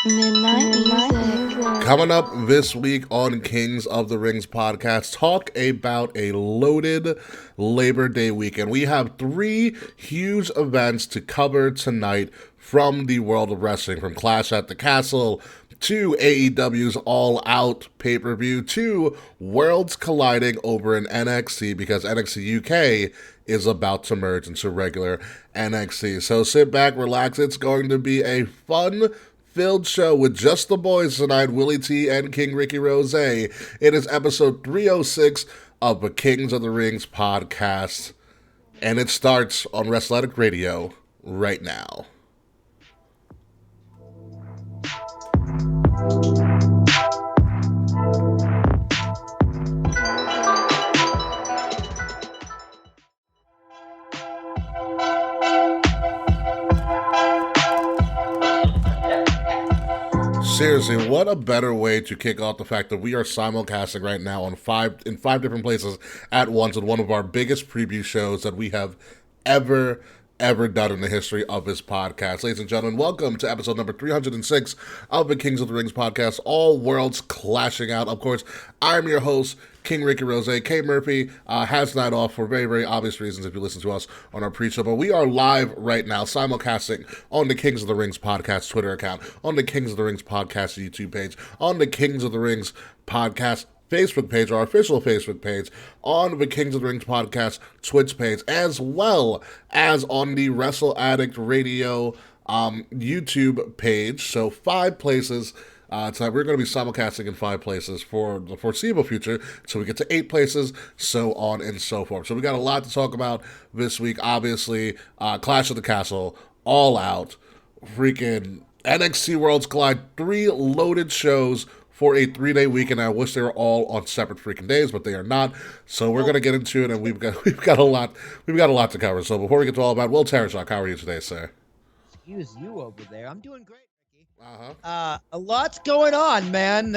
Midnight Music. Coming up this week on Kings of the Rings podcast, talk about a loaded Labor Day weekend. We have three huge events to cover tonight from the world of wrestling, from Clash at the Castle to AEW's All Out pay-per-view to Worlds colliding over in NXT because NXT UK is about to merge into regular NXT. So sit back, relax. It's going to be a fun-filled show with just the boys tonight, Willie T and King Ricky Rose. It is episode 306 of the Kings of the Rings podcast, and it starts on Wrestle Addict Radio right now. Seriously, what a better way to kick off the fact that we are simulcasting right now in five different places at once in one of our biggest preview shows that we have ever done in the history of this podcast. Ladies and gentlemen, welcome to episode number 306 of the Kings of the Rings podcast, all worlds clashing out. Of course, I'm your host, King Ricky Rose. K. Murphy has night off for very, very obvious reasons if you listen to us on our pre-show. But we are live right now, simulcasting on the Kings of the Rings podcast Twitter account, on the Kings of the Rings podcast YouTube page, on the Kings of the Rings podcast Facebook page, our official Facebook page, on the Kings of the Rings podcast Twitch page, as well as on the Wrestle Addict Radio YouTube page. So 5 places. Tonight we're going to be simulcasting in 5 places for the foreseeable future, so we get to 8 places, so on and so forth. So we got a lot to talk about this week. Obviously, Clash of the Castle, All Out, freaking NXT Worlds Collide, 3 loaded shows for a 3-day weekend. I wish they were all on separate freaking days, but they are not. So we're gonna get into it, and we've got a lot to cover. So before we get to all about, Will Tarashak, how are you today, sir? Excuse you over there. I'm doing great, Ricky. A lot's going on, man.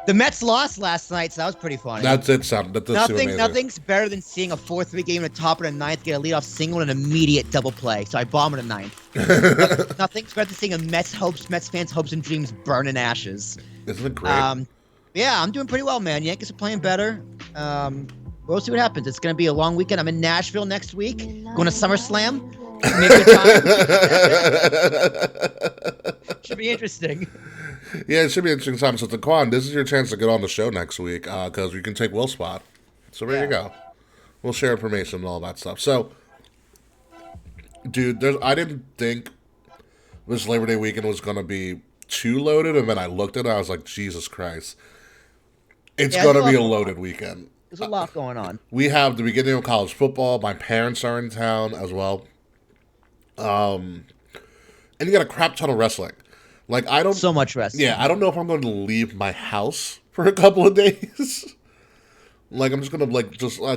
The Mets lost last night, so that was pretty funny. That does seem amazing. Nothing's better than seeing a 4-3 game in the top of the ninth get a leadoff single and an immediate double play. So I bombed in the ninth. Nothing's better than seeing a Mets fans' hopes and dreams burn in ashes. Isn't it great? Yeah, I'm doing pretty well, man. Yankees are playing better. We'll see what happens. It's going to be a long weekend. I'm in Nashville next week, going to SummerSlam. Should be interesting. Yeah, it should be an interesting time. So, Taquan, this is your chance to get on the show next week because we can take Will's spot. So, there you go. We'll share information and all that stuff. So, dude, I didn't think this Labor Day weekend was going to be too loaded, and then I looked at it, I was like, Jesus Christ. It's going to be a loaded weekend. There's a lot going on. We have the beginning of college football. My parents are in town as well. And you got a crap ton of wrestling. Like, I don't... So much wrestling. Yeah, I don't know if I'm going to leave my house for a couple of days. Like, I'm just going to,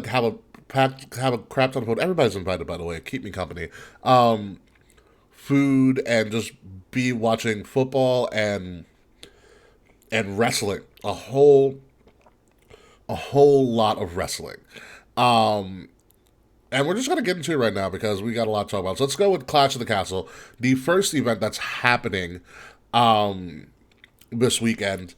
have a crap ton of food. Everybody's invited, by the way. Keep me company. Food and just be watching football and wrestling. A whole lot of wrestling. And we're just going to get into it right now because we got a lot to talk about. So let's go with Clash of the Castle, the first event that's happening this weekend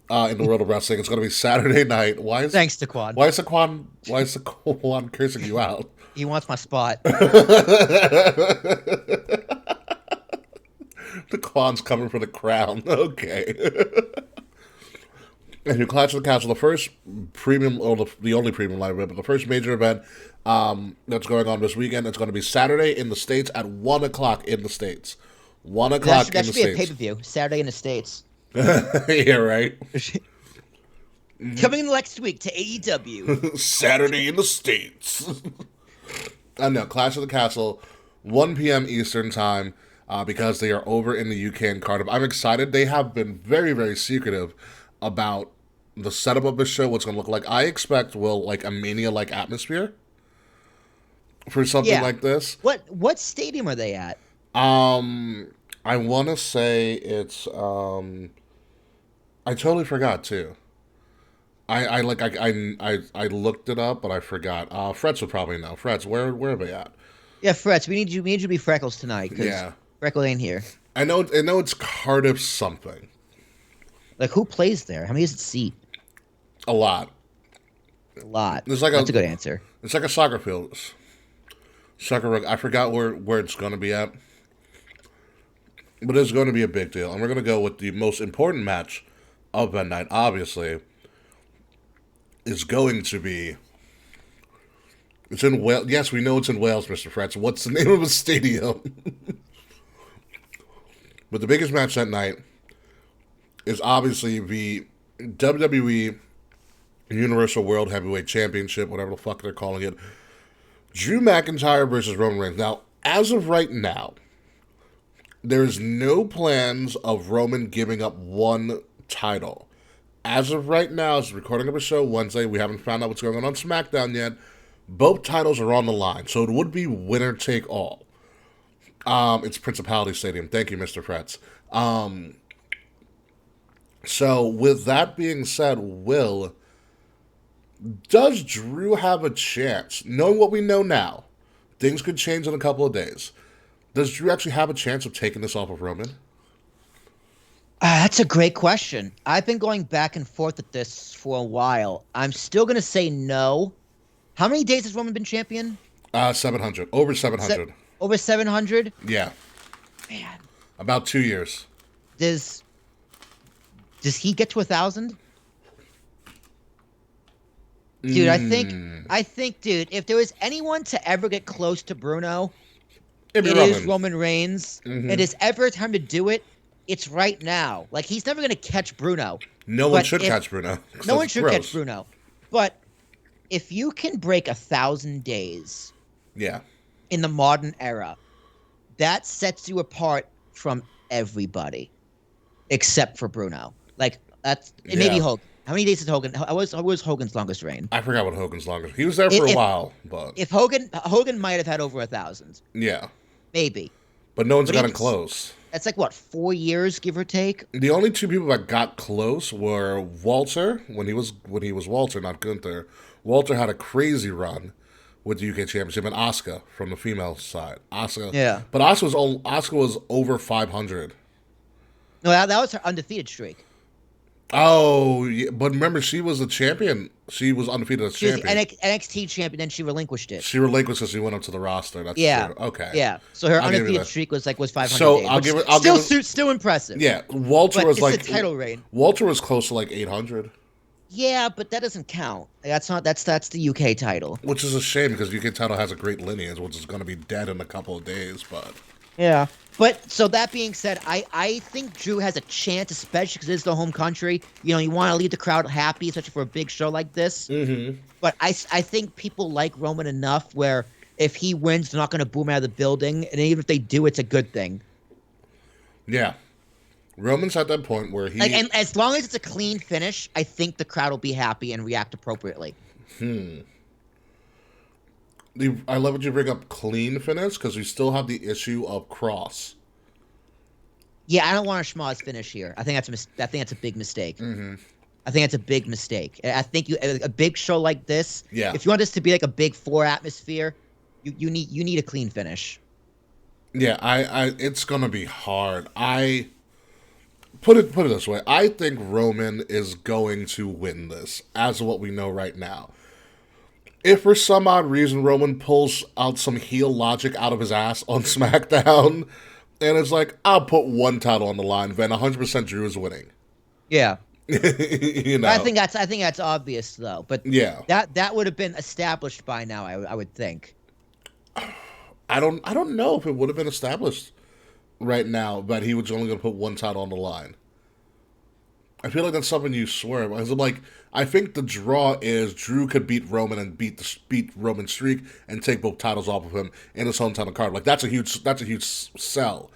in the world of wrestling. It's going to be Saturday night. Thanks, Taquan. Why is Taquan cursing you out? He wants my spot. Taquan's coming for the crown. Okay. And your Clash of the Castle, the first premium, or the only premium live event, but the first major event that's going on this weekend. It's going to be Saturday in the States at 1 o'clock in the States. 1 o'clock in the States. That should be a pay-per-view. Saturday in the States. Yeah, right. Coming next week to AEW. Saturday in the States. I know, Clash of the Castle, 1 p.m. Eastern time, because they are over in the UK and Cardiff. I'm excited. They have been very, very secretive about the setup of the show, what's going to look like. I expect, like a Mania-like atmosphere for something like this. What stadium are they at? I want to say it's, I totally forgot, too. I looked it up, but I forgot. Fretz would probably know. Fretz, where are they at? Yeah, Fretz, we need you to be Freckles tonight. Yeah. Freckle ain't here. I know it's Cardiff something. Like, who plays there? How many does it seat? A lot. A lot. It's like That's a good answer. It's like a soccer field. Soccer. I forgot where it's going to be at, but it's going to be a big deal. And we're going to go with the most important match of that night. Obviously, is going to be. It's in Wales. Yes, we know it's in Wales, Mr. Fretz. What's the name of the stadium? But the biggest match that night is obviously the WWE Universal World Heavyweight Championship, whatever the fuck they're calling it. Drew McIntyre versus Roman Reigns. Now, as of right now, there's no plans of Roman giving up one title. As of right now, as recording of a show Wednesday, we haven't found out what's going on SmackDown yet. Both titles are on the line, so it would be winner take all. It's Principality Stadium. Thank you, Mr. Fretz. So, with that being said, does Drew have a chance? Knowing what we know now, things could change in a couple of days. Does Drew actually have a chance of taking this off of Roman? That's a great question. I've been going back and forth with this for a while. I'm still going to say no. How many days has Roman been champion? 700. Over 700. Over 700? Yeah. Man. About 2 years. Does he get to 1,000? Dude, I think, dude, if there was anyone to ever get close to Bruno, it is Roman Reigns. It is ever time to do it. It's right now. Like, he's never going to catch Bruno. No one should catch Bruno. No one should catch Bruno. But if you can break 1,000 days, in the modern era, that sets you apart from everybody, except for Bruno. Like, maybe Hogan. How many days did Hogan? What was Hogan's longest reign? I forgot what Hogan's longest. He was there for a while, but if Hogan might have had over 1,000. Yeah, maybe. But no one's gotten close. That's like what, 4 years, give or take. The only two people that got close were Walter when he was Walter, not Gunther. Walter had a crazy run with the UK Championship, and Asuka from the female side. Asuka, but Asuka was over 500. No, that was her undefeated streak. Oh, yeah, but remember, she was a champion. She was undefeated as champion. She was the NXT champion, then she relinquished it. She relinquished because she went up to the roster. That's true. Okay. Yeah. So her undefeated streak was 500 so days. I'll give it. Still impressive. Yeah, Walter was like a title reign. Walter was close to like 800. Yeah, but that doesn't count. That's the UK title. Which is a shame because the UK title has a great lineage, which is going to be dead in a couple of days. But yeah. But so that being said, I think Drew has a chance, especially because it's the home country. You know, you want to leave the crowd happy, especially for a big show like this. Mm-hmm. But I think people like Roman enough where if he wins, they're not going to boom out of the building. And even if they do, it's a good thing. Yeah. Roman's at that point where and as long as it's a clean finish, I think the crowd will be happy and react appropriately. I love that you bring up clean finish because we still have the issue of Cross. Yeah, I don't want a schmoz finish here. I think that's a big mistake. Mm-hmm. I think that's a big mistake. I think a big show like this. Yeah. If you want this to be like a big 4 atmosphere, you need a clean finish. Yeah, it's gonna be hard. Put it this way. I think Roman is going to win this, as what we know right now. If for some odd reason Roman pulls out some heel logic out of his ass on SmackDown, and it's like, I'll put one title on the line, then 100% Drew is winning. Yeah. You know. I think that's obvious though. But yeah, that would have been established by now. I would think. I don't know if it would have been established right now, but he was only going to put one title on the line. I feel like that's something you swear. Because I'm like, I think the draw is Drew could beat Roman and beat Roman's streak and take both titles off of him in his hometown card. Like that's a huge sell,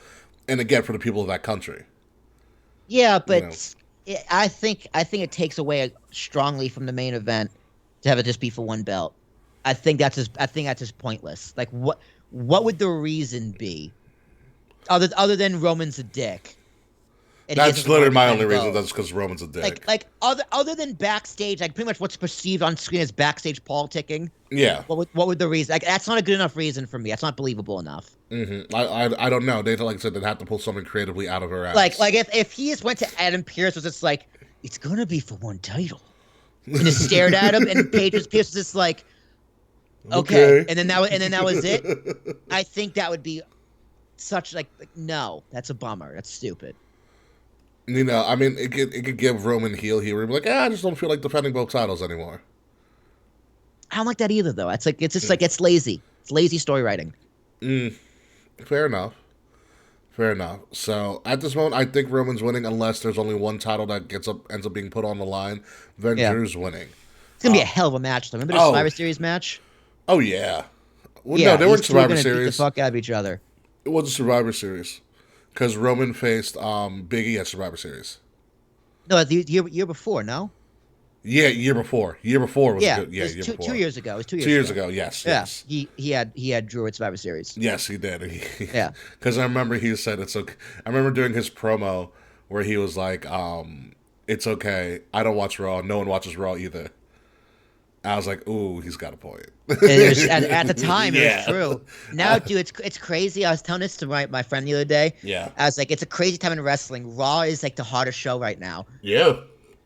and again for the people of that country. Yeah, but I think it takes away strongly from the main event to have it just be for one belt. I think that's just pointless. Like what would the reason be, other than Roman's a dick? And That's literally my only reason. That's because Roman's a dick. Like other than backstage, like pretty much what's perceived on screen as backstage politicking. Yeah. What would the reason? Like that's not a good enough reason for me. That's not believable enough. Mm-hmm. I don't know. They, like I said, they'd have to pull something creatively out of her ass. Like if he just went to Adam Pearce, was just like, it's gonna be for one title, and just stared at him, and Pierce was just like, okay. And then that was it. I think that would be such like no, that's a bummer. That's stupid. You know, I mean, it could give Roman heel here. He'd be like, I just don't feel like defending both titles anymore. I don't like that either, though. It's like it's lazy. It's lazy story writing. Fair enough. So at this moment, I think Roman's winning unless there's only one title that ends up being put on the line. Then Drew's winning. It's gonna be a hell of a match, though. Remember the Survivor Series match? Oh yeah. Well, no, they weren't Survivor Series. Beat the fuck out of each other. It was a Survivor Series because Roman faced Big E at Survivor Series. No, the year before. No. Yeah, year before. Year before was good. Yeah, year before. 2 years ago. It was 2 years. 2 years ago. Yes. Yeah. Yes. He had Drew at Survivor Series. Yes, he did. Yeah. Because I remember he said it's okay. I remember doing his promo where he was like, "It's okay. I don't watch Raw. No one watches Raw either." I was like, "Ooh, he's got a point." At the time, it was true. Now, dude, it's crazy. I was telling this to my friend the other day. Yeah. I was like, it's a crazy time in wrestling. Raw is like the hottest show right now. Yeah.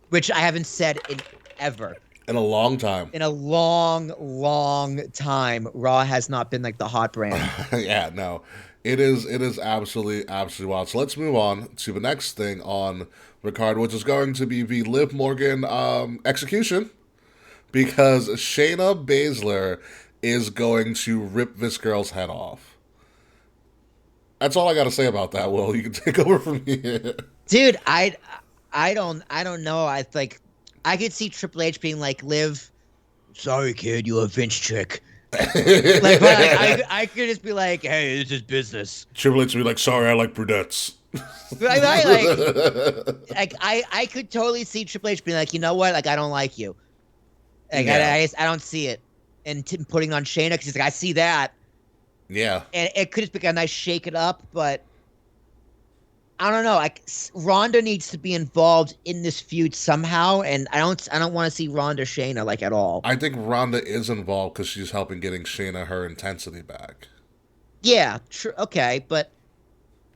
Which I haven't said in ever. In a long time. In a long, long time, Raw has not been like the hot brand. Yeah, no. It is absolutely wild. So let's move on to the next thing on the card, which is going to be the Liv Morgan execution. Because Shayna Baszler is going to rip this girl's head off. That's all I got to say about that, Will. You can take over from here. Dude, I don't know. I could see Triple H being like, Liv, sorry kid, you a Vince chick. I could just be like, hey, this is business. Triple H would be like, sorry, I like brunettes. I could totally see Triple H being like, you know what? Like, I don't like you. Like, I don't see it. And putting on Shayna, because he's like, I see that. Yeah. And it could just be a nice shake it up, but I don't know. Like, Ronda needs to be involved in this feud somehow, and I don't want to see Ronda Shayna like at all. I think Ronda is involved because she's helping getting Shayna her intensity back. Yeah, true. Okay, but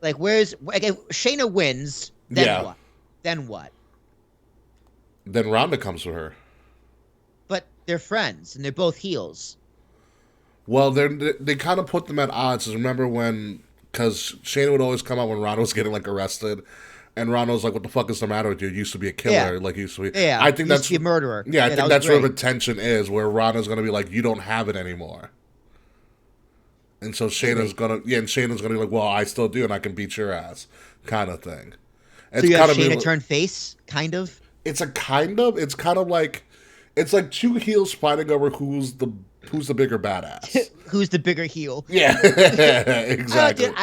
like, Shayna wins? Then what? Then what? Then Ronda comes for her. But they're friends, and they're both heels. Well, they kind of put them at odds. Remember when, because Shayna would always come out when Ronda was getting like arrested, and Ronda was like, "What the fuck is the matter with you? You used to be a killer, like you used to be." Yeah, I think that's a murderer. Yeah, I think that's where the tension is, where Ronda's gonna be like, "You don't have it anymore," and so Shayna's gonna be like, "Well, I still do, and I can beat your ass," kind of thing. So you have Shayna turn face, kind of. It's kind of like. It's like two heels fighting over who's the bigger badass. Who's the bigger heel? Yeah, exactly. Dude,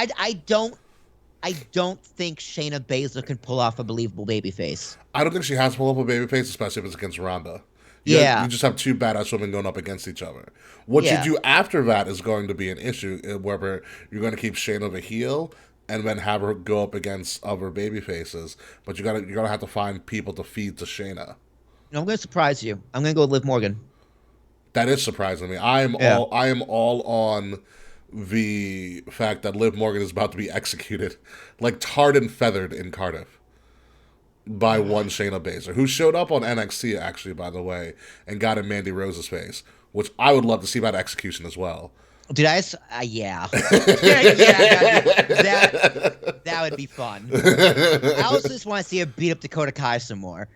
I don't think Shayna Baszler can pull off a believable babyface. I don't think she has to pull up a babyface, especially if it's against Ronda. You just have two badass women going up against each other. What you do after that is going to be an issue, whether you're going to keep Shayna the heel and then have her go up against other babyfaces. But you're gonna have to find people to feed to Shayna. I'm going to surprise you. I'm going to go with Liv Morgan. That is surprising me. I am all on the fact that Liv Morgan is about to be executed, like tarred and feathered in Cardiff, by one Shayna Baszler, who showed up on NXT actually, by the way, and got in Mandy Rose's face, which I would love to see that execution as well. Did I? Yeah. That would be fun. I also just want to see her beat up Dakota Kai some more.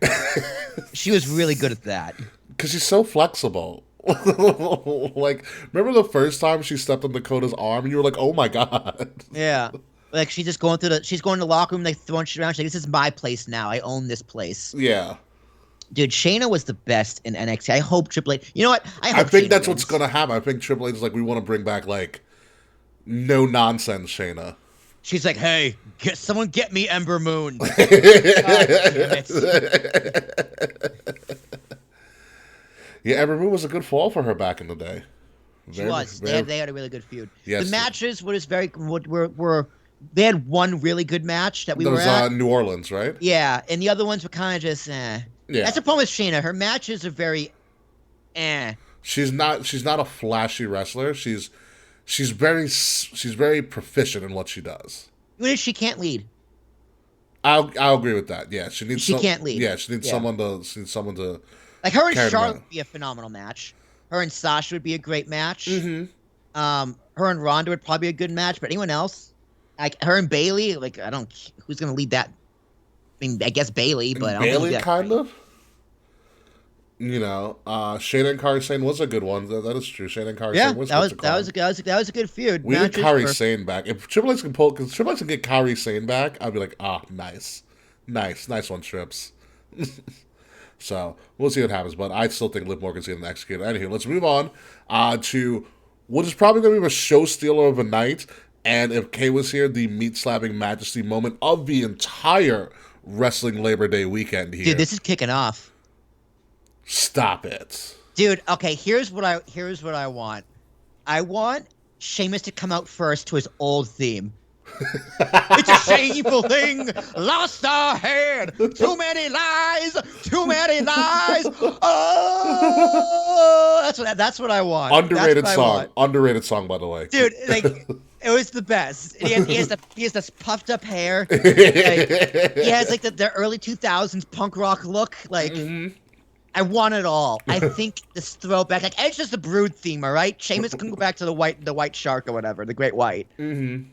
She was really good at that. Because she's so flexible. Like, remember the first time she stepped on Dakota's arm and you were like, oh my God. Yeah. Like, she's going to the locker room, like, throwing shit around. She's like, this is my place now. I own this place. Yeah. Dude, Shayna was the best in NXT. I hope Triple H... You know what? I think that's what's going to happen. I think Triple H is like, we want to bring back, like, no-nonsense Shayna. She's like, hey, someone get me Ember Moon. God damn it. Yeah, Ember Moon was a good fall for her back in the day. She was. They had a really good feud. Yes. The matches were they had one really good match that we were Those at. New Orleans, right? Yeah, and the other ones were kind of just eh. Yeah. That's the problem with Shayna. Her matches are very eh. She's not a flashy wrestler. She's very proficient in what she does. Even if she can't lead. I'll agree with that. Yeah, she can't lead. Yeah, she needs someone to like her and carry them Charlotte out. would be a phenomenal match. Her and Sasha would be a great match. Mm-hmm. Her and Ronda would probably be a good match, but anyone else, like her and Bailey, like who's gonna lead that? I mean, I guess Bailey, but Bailey kind of. You know, Shayna and Kairi Sane was a good one. That is true. Shayna and Kairi Sane was that was a good feud. We need Kairi Sane back. If Triple H can get Kairi Sane back, I'd be like, nice one, Trips. So we'll see what happens, but I still think Liv Morgan's going to execute it. Anywho, let's move on to what is probably going to be a show stealer of a night. And if Kay was here, the meat slapping majesty moment of the entire Wrestling Labor Day weekend here. Dude, this is kicking off. Stop it. Dude, okay, here's what I want. I want Sheamus to come out first to his old theme. It's a shameful thing. Lost our head. Too many lies. Oh, that's what I want. Underrated song. Underrated song, by the way. Dude, like it was the best. He has this puffed up hair. Like, he has like the early 2000s punk rock look. Like I want it all. I think this throwback, like it's just a Brood theme, all right? Sheamus can go back to the white shark or whatever, the Great White. Mm-hmm.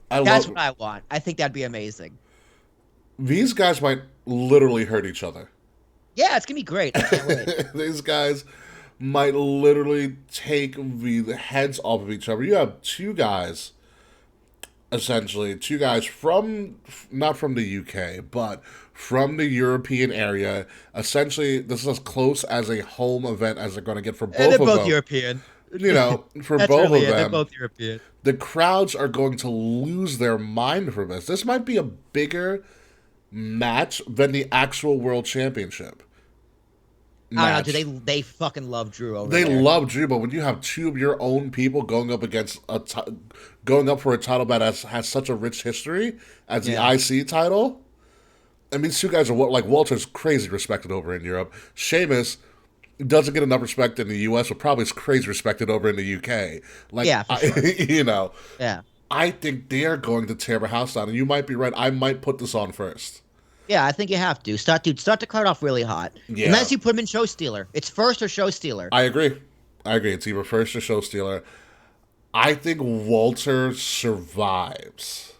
That's what I want. I think that'd be amazing. These guys might literally hurt each other. Yeah, it's gonna be great. I can't wait. These guys might literally take the heads off of each other. You have two guys from, not from the UK, but from the European area. Essentially, this is as close as a home event as they're going to get for both of them. They're both European. You know, for both of them. They're both European. The crowds are going to lose their mind for this. This might be a bigger match than the actual World Championship match. I don't know, they fucking love Drew over there. They love Drew, but when you have two of your own people going up against going up for a title that has such a rich history as the IC title, I mean, these two guys are like Walter's crazy respected over in Europe. Sheamus doesn't get enough respect in the US, but probably is crazy respected over in the UK. Like, yeah, for sure. You know, yeah. I think they're going to tear the house down, and you might be right. I might put this on first. Yeah, I think you have to start the card off really hot. Yeah. Unless you put him in Show Stealer, it's first or Show Stealer. I agree. It's either first or Show Stealer. I think Walter survives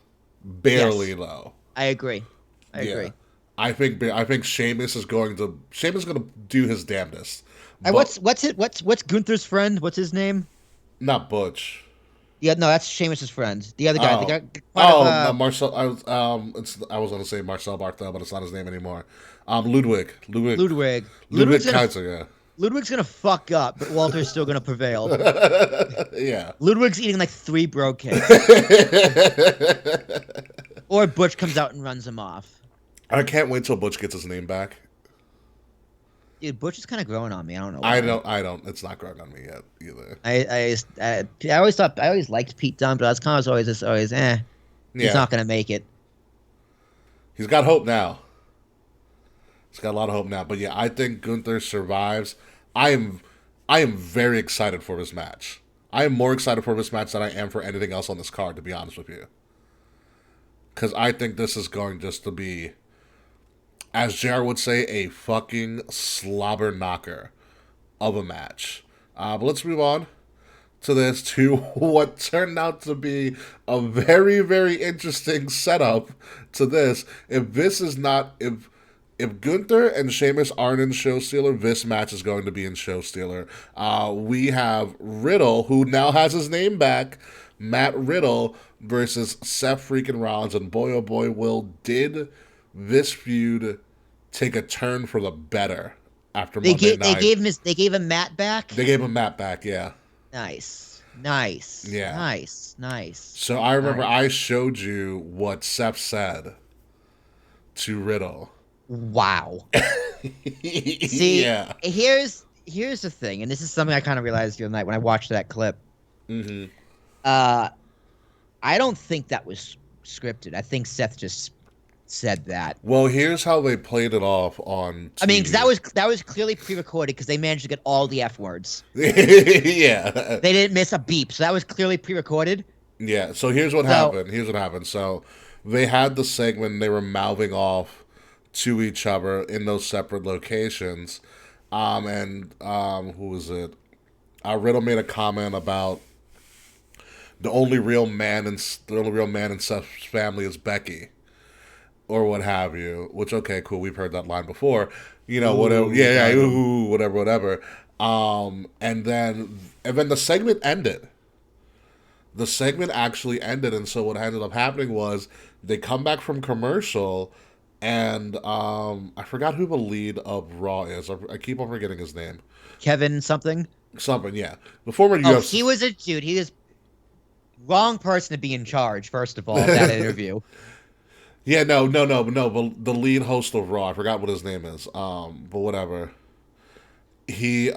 barely though. I agree. I think Sheamus is going to do his damnedest. What's Gunther's friend? What's his name? Not Butch. Yeah, no, that's Sheamus's friend. The other guy. Marcel. I was going to say Marcel Barthel, but it's not his name anymore. Ludwig Kaiser. Yeah. Ludwig's gonna fuck up, but Walter's still gonna prevail. Yeah. Ludwig's eating like 3 bro cakes. Or Butch comes out and runs him off. I can't wait till Butch gets his name back. Dude, Butch is kind of growing on me. I don't know why. I don't. It's not growing on me yet either. I always liked Pete Dunne, but I was kind of always he's not gonna make it. He's got hope now. He's got a lot of hope now. But yeah, I think Gunther survives. I am very excited for this match. I am more excited for this match than I am for anything else on this card, to be honest with you. Because I think this is going just to be, as JR would say, a fucking slobber knocker of a match. But let's move on to what turned out to be a very, very interesting setup to this. If Gunther and Sheamus aren't in Show Stealer, this match is going to be in Show Stealer. We have Riddle, who now has his name back, Matt Riddle, versus Seth freaking Rollins. And boy, oh boy, did this feud take a turn for the better after Monday night. They gave him Matt back? They gave him Matt back, yeah. Nice. Yeah. Nice. So I remember I showed you what Seth said to Riddle. Wow. See, yeah. Here's the thing, and this is something I kind of realized the other night when I watched that clip. Mm-hmm. I don't think that was scripted. I think Seth just said that. Well, here's how they played it off on TV. I mean, 'cause that was clearly pre-recorded because they managed to get all the F words. Yeah. They didn't miss a beep, so that was clearly pre-recorded. Yeah, so here's what happened. Here's what happened. So they had the segment, they were mouthing off to each other in those separate locations. Who was it? Riddle made a comment about the only real man in Seth's family is Becky, or what have you. Which, okay, cool, we've heard that line before. You know, whatever. Yeah, ooh, whatever. And then the segment ended. The segment actually ended, and so what ended up happening was they come back from commercial, and I forgot who the lead of Raw is. I keep on forgetting his name. Kevin something. Something, yeah. The former UFC. Oh, he was a dude. He was wrong person to be in charge. First of all, of that interview. Yeah, no. The lead host of Raw, I forgot what his name is. But whatever. He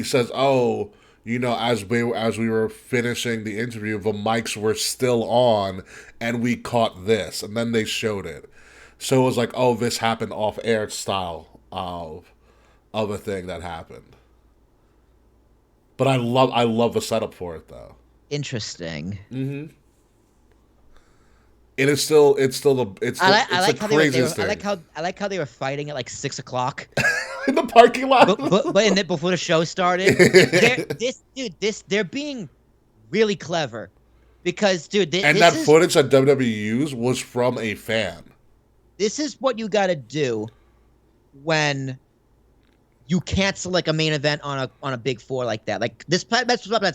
says, "Oh, you know, as we were finishing the interview, the mics were still on, and we caught this, and then they showed it. So it was like, oh, this happened off air style of a thing that happened. But I love the setup for it though. Interesting. Mm-hmm. And it's the craziest thing. I like how they were fighting at like 6 o'clock in the parking lot. But before the show started, they're being really clever because, dude, that footage that WWE used was from a fan. This is what you got to do when you cancel like a main event on a big four like that. Like that's supposed to happen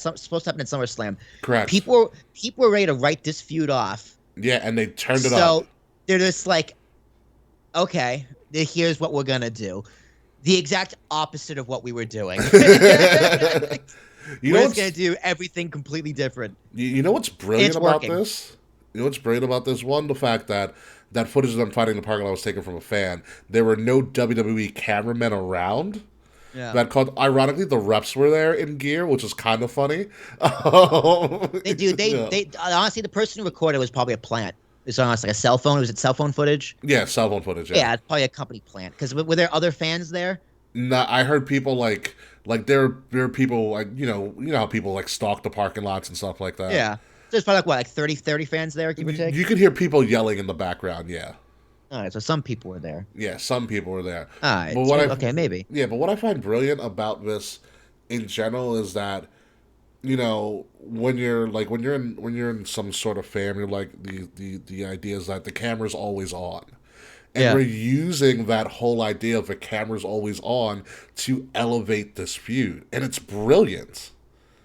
at SummerSlam. Correct. People were ready to write this feud off. Yeah, and they turned it up. So they're just like, okay, here's what we're gonna do. The exact opposite of what we were doing. We're just gonna do everything completely different. You know what's brilliant about this? You know what's brilliant about this? One, the fact that footage of them fighting in the parking lot was taken from a fan. There were no WWE cameramen around. Yeah. That called, ironically, the reps were there in gear, which is kind of funny. They honestly, the person who recorded was probably a plant. It's almost like a cell phone. Was it cell phone footage? Yeah, cell phone footage. Yeah, it's probably a company plant. Because were there other fans there? No, I heard people like there are people like you know how people like stalk the parking lots and stuff like that. Yeah, so there's probably like 30 fans there, give or take. You could hear people yelling in the background. Yeah. All right, so some people were there. Yeah, some people were there. All right, but okay, maybe. Yeah, but what I find brilliant about this, in general, is that, you know, when you're in some sort of family, like the idea is that the camera's always on, and we're using that whole idea of the camera's always on to elevate this feud, and it's brilliant.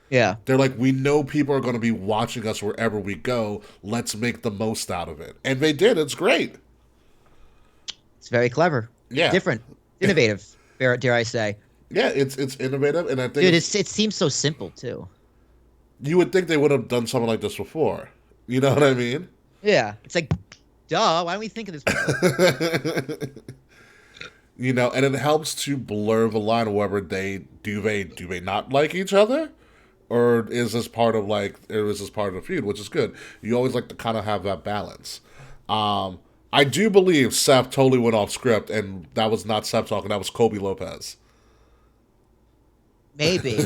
Yeah, they're like, we know people are going to be watching us wherever we go. Let's make the most out of it, and they did. It's great. It's very clever. Yeah. Different. Innovative, dare I say. Yeah, it's innovative, and I think... Dude, it seems so simple, too. You would think they would have done something like this before. You know what I mean? Yeah. It's like, duh, why don't we think of this before? You know, and it helps to blur the line of whether do they not like each other? Or is this part of the feud, which is good. You always like to kind of have that balance. I do believe Seth totally went off script, and that was not Seth talking. That was Kobe Lopez. Maybe.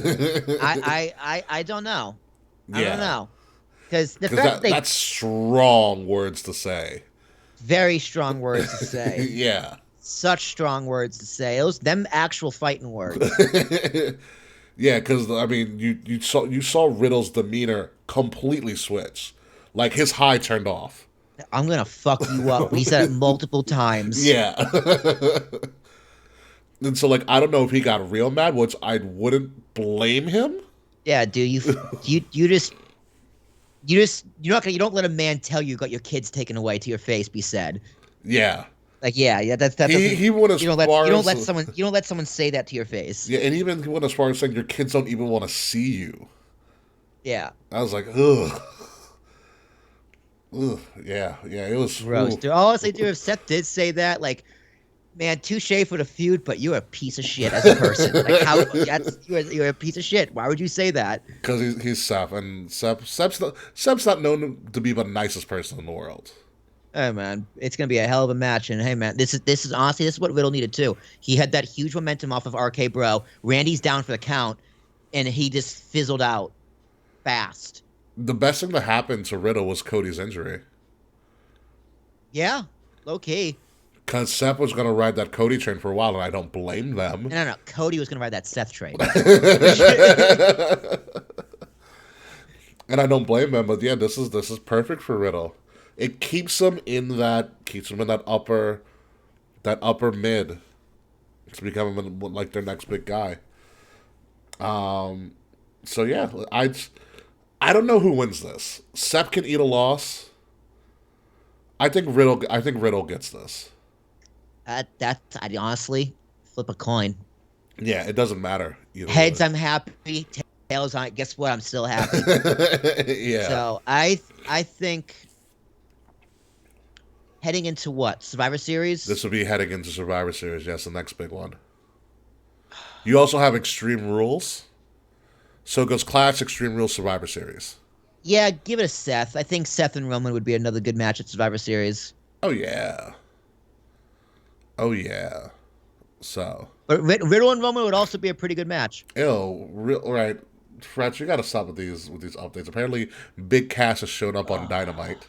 I don't know. I don't know. Because that's strong words to say. Very strong words to say. Yeah. Such strong words to say. Them actual fighting words. Yeah, because I mean, you saw Riddle's demeanor completely switch. Like his high turned off. I'm gonna fuck you up. He said it multiple times. Yeah. And so, like, I don't know if he got real mad, which I wouldn't blame him. Yeah, dude, you don't let a man tell you got your kids taken away to your face be said. Yeah. Like, yeah, that he went as far you don't let someone say that to your face. Yeah, and even he went as far as saying your kids don't even want to see you. Yeah. I was like, ugh. Ugh, yeah, it was gross, dude. Honestly, dude, if Seth did say that, like, Man, touche for the feud, but you're a piece of shit as a person. Like how you're a piece of shit. Why would you say that? Because he's Seth, and Seth's not known to be the nicest person in the world. Hey man, it's gonna be a hell of a match. And hey man, this is honestly this is what Riddle needed too. He had that huge momentum off of RK Bro. Randy's down for the count, and he just fizzled out fast. The best thing that happened to Riddle was Cody's injury. Yeah, low key. Because Seth was going to ride that Cody train for a while, and I don't blame them. No. Cody was gonna ride that Seth train. And I don't blame them, but yeah, this is perfect for Riddle. It keeps him in that upper mid. It's becoming like their next big guy. So yeah, I don't know who wins this. Seth can eat a loss. I think Riddle gets this. I honestly flip a coin. Yeah, it doesn't matter. Heads, I'm happy. Tails, guess what? I'm still happy. Yeah. So I think heading into what? Survivor Series? This will be heading into Survivor Series. Yes, the next big one. You also have Extreme Rules. So it goes Clash, Extreme Rules, Survivor Series. Yeah, give it a Seth. I think Seth and Roman would be another good match at Survivor Series. Oh yeah. Oh yeah. So. But Riddle and Roman would also be a pretty good match. Right. Fretch, you gotta stop with these updates. Apparently, Big Cass has shown up on Dynamite.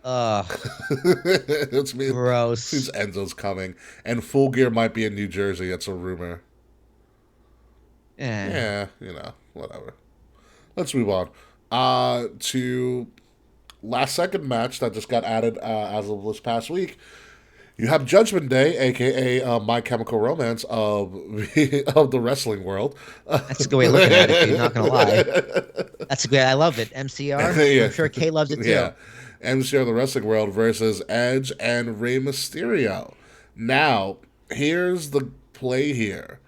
It's me. Gross. Since Enzo's coming, and Full Gear might be in New Jersey. It's a rumor. Yeah, whatever. Let's move on. To last second match that just got added as of this past week. You have Judgment Day, aka My Chemical Romance of the wrestling world. That's a good way of looking at it, dude. Not gonna lie. That's a good. I love it. MCR. Yeah. I'm sure Kay loves it too. Yeah. MCR of the wrestling world versus Edge and Rey Mysterio. Now, here's the play here.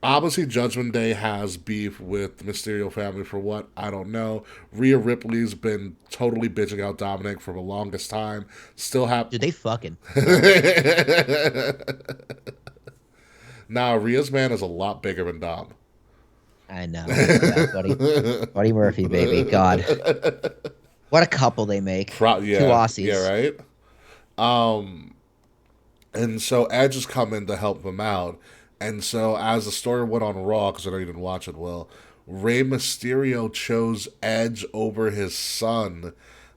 Obviously, Judgment Day has beef with the Mysterio family for what? I don't know. Rhea Ripley's been totally bitching out Dominic for the longest time. Still have... Dude, they fucking... Nah, Rhea's man is a lot bigger than Dom. I know. Yeah, Buddy Murphy, baby. God. What a couple they make. Two Aussies. Yeah, right? And so Edge has come in to help them out. And so, as the story went on Raw, because I know you didn't watch it, Will, Rey Mysterio chose Edge over his son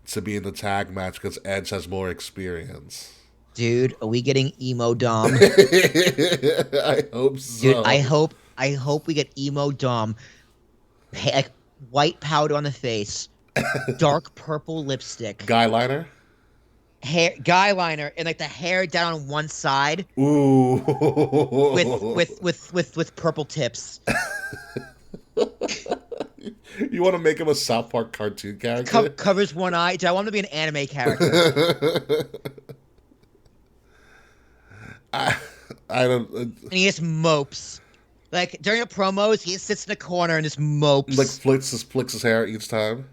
to be in the tag match because Edge has more experience. Dude, are we getting emo Dom? I hope so. Dude, I hope we get emo Dom. Like white powder on the face, dark purple lipstick, Guy liner. Guy liner, and like the hair down on one side. Ooh. With purple tips. You want to make him a South Park cartoon character? Covers one eye. Do I want him to be an anime character? I don't. And he just mopes. Like during the promos, he just sits in a corner and just mopes. Like flicks his hair each time.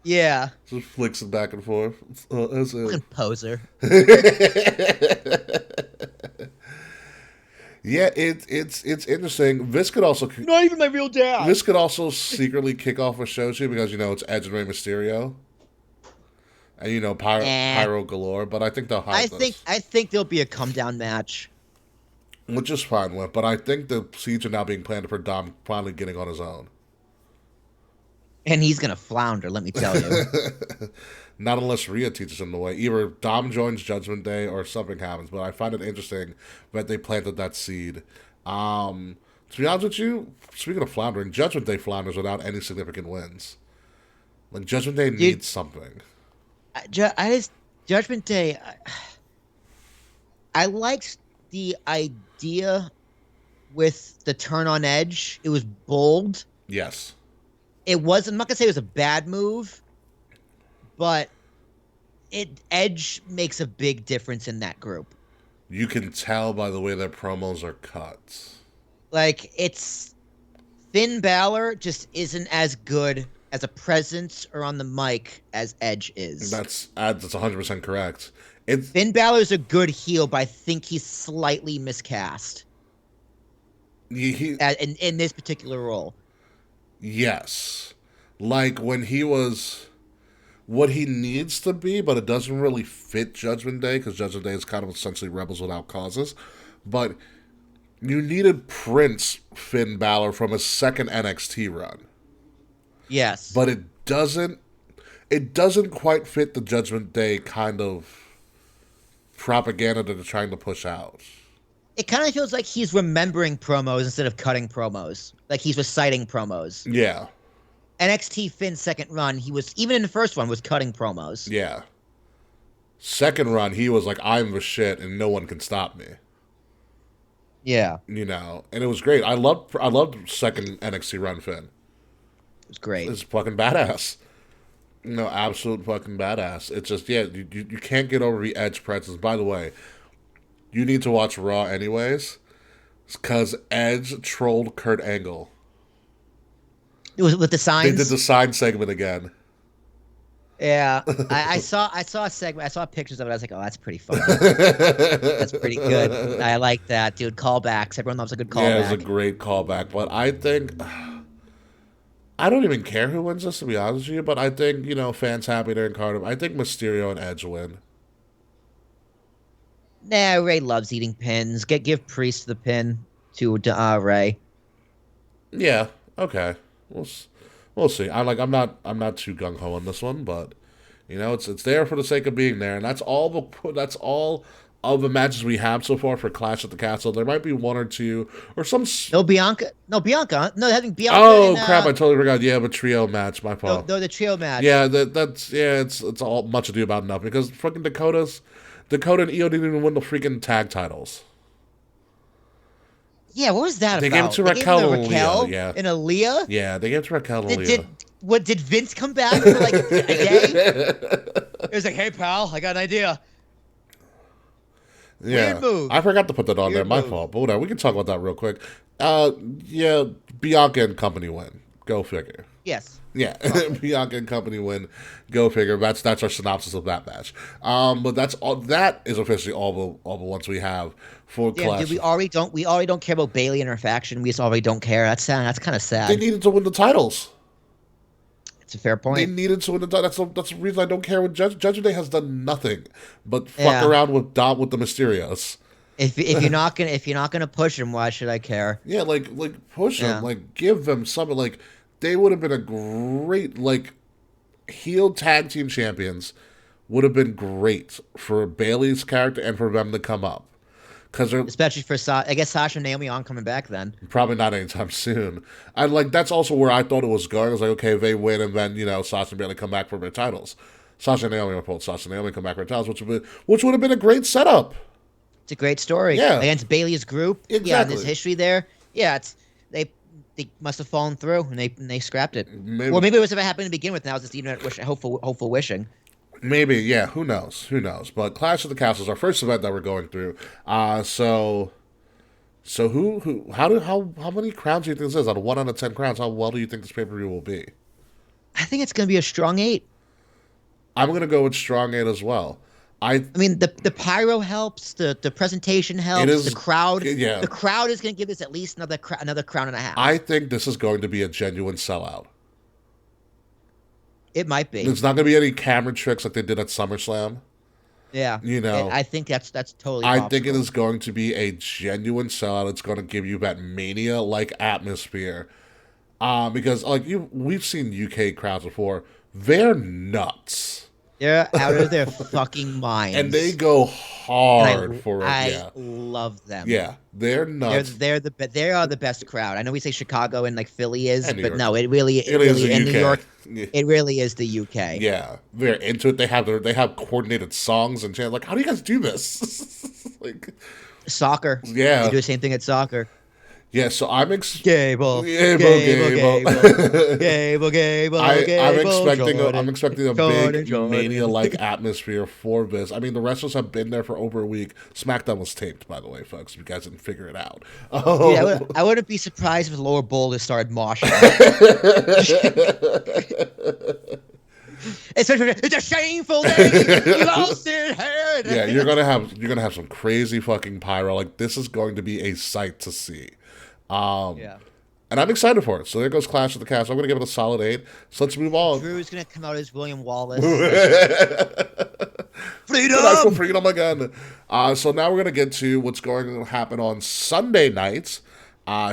Yeah. Just flicks it back and forth. That's it. Fucking poser. Yeah, it's interesting. This could also not even my real dad. This could also secretly kick off a show too because it's Edge and Rey Mysterio, and pyro galore. But I think they'll hide this. I think there'll be a come down match, which is fine with. But I think the siege are now being planned for Dom finally getting on his own. And he's gonna flounder, let me tell you. Not unless Rhea teaches him the way. Either Dom joins Judgment Day or something happens. But I find it interesting that they planted that seed. To be honest with you, speaking of floundering, Judgment Day flounders without any significant wins. Like Judgment Day needs something. Judgment Day. I liked the idea with the turn on Edge. It was bold. Yes. It was. I'm not gonna say it was a bad move, but Edge makes a big difference in that group. You can tell by the way their promos are cut. Like it's Finn Balor just isn't as good as a presence or on the mic as Edge is. That's 100% correct. Finn Balor's a good heel, but I think he's slightly miscast in this particular role. Yes. Like when he was what he needs to be, but it doesn't really fit Judgment Day because Judgment Day is kind of essentially Rebels Without Causes. But you needed Prince Finn Balor from his second NXT run. Yes. But it doesn't quite fit the Judgment Day kind of propaganda that they're trying to push out. It kind of feels like he's remembering promos instead of cutting promos. Like he's reciting promos. Yeah. NXT Finn's second run, he was, even in the first one, was cutting promos. Yeah. Second run, he was like, I'm the shit and no one can stop me. Yeah. You know, and it was great. I loved second NXT run Finn. It was great. It's fucking badass. No, absolute fucking badass. It's just, yeah, you can't get over the Edge presence. By the way, you need to watch Raw anyways, because Edge trolled Kurt Angle. It was with the signs. They did the sign segment again. Yeah, I saw a segment. I saw pictures of it. I was like, oh, that's pretty funny. That's pretty good. I like that, dude. Callbacks. Everyone loves a good callback. Yeah, it was a great callback. But I think I don't even care who wins this, to be honest with you. But I think, you know, fans happy they're in Cardiff. I think Mysterio and Edge win. Nah, Ray loves eating pins. Give Priest the pin to Ray. Yeah. Okay. We'll see. I'm not too gung ho on this one, but you know, it's there for the sake of being there, and that's all of the matches we have so far for Clash at the Castle. There might be one or two or some. No Bianca. Having Bianca. Oh crap! I totally forgot. Yeah, the trio match. My fault. No, the trio match. Yeah, it's all much ado about nothing because fucking Dakota and Io didn't even win the freaking tag titles. Yeah, what was that they about? Gave it to Raquel and Aaliyah. Yeah. And Aaliyah? Yeah, they gave it to Raquel and Aaliyah. Did Vince come back for like a day? It was like, hey pal, I got an idea. Yeah, weird move. I forgot to put that on there. My fault. But whatever, we can talk about that real quick. Yeah, Bianca and company win. Go figure. Yes. Yeah, Bianca and company win. Go figure. That's our synopsis of that match. But that's all. That is officially all the ones we have for Clash. Dude, we already don't care about Bayley and her faction. We just already don't care. That's sad. That's kind of sad. They needed to win the titles. It's a fair point. They needed to win the titles. That's the reason I don't care. Judgment Day has done nothing but fuck around with the Mysterios. If you're not gonna push them, why should I care? Yeah, like push them. Like give them something. Like they would have been a great heel tag team champions. Would have been great for Bayley's character and for them to come up. Especially for I guess Sasha and Naomi aren't coming back then. Probably not anytime soon. And that's also where I thought it was going. I was like, okay, they win, and then Sasha and Bayley come back for their titles. Sasha and Naomi come back for their titles, which would have been a great setup. It's a great story. Yeah, against Bayley's group. Exactly. Yeah, there's history there. Yeah, they must have fallen through and they scrapped it. Maybe it was if it happened to begin with. Now it's just even hopeful wishing. Maybe, yeah. Who knows? But Clash of the Castles, our first event that we're going through. So how many crowns do you think this is? Out of 1 out of 10 crowns, how well do you think this pay-per-view will be? I think it's going to be a strong 8. I'm going to go with strong 8 as well. I mean, the pyro helps, the presentation helps, the crowd. Yeah. The crowd is going to give this at least another crown and a half. I think this is going to be a genuine sellout. It might be. There's not going to be any camera tricks like they did at SummerSlam. Yeah. I think that's totally I think it is going to be a genuine sellout. It's going to give you that Mania-like atmosphere. Because we've seen UK crowds before. They're nuts. They're out of their fucking minds. And they go hard for it. I love them. Yeah, they're nuts. They are the best crowd. I know we say Chicago and Philly is, but no, it is in UK. New York. It really is the UK. Yeah, they're into it. They have coordinated songs and chants. Like, how do you guys do this? Soccer. Yeah, they do the same thing at soccer. Yeah, so I'm Gable. I'm expecting a big Mania-like atmosphere for this. I mean, the wrestlers have been there for over a week. SmackDown was taped, by the way, folks. If you guys didn't figure it out. Yeah, I wouldn't be surprised if Lower Bowl just started moshing. It's a shameful day. We lost it. Yeah, you're gonna have some crazy fucking pyro. Like, this is going to be a sight to see. Yeah. And I'm excited for it. So there goes Clash of the Castle. I'm gonna give it a solid 8. So let's move on. Drew's gonna come out as William Wallace. Freedom! Freedom again. So now we're going to get to what's going to happen on Sunday nights.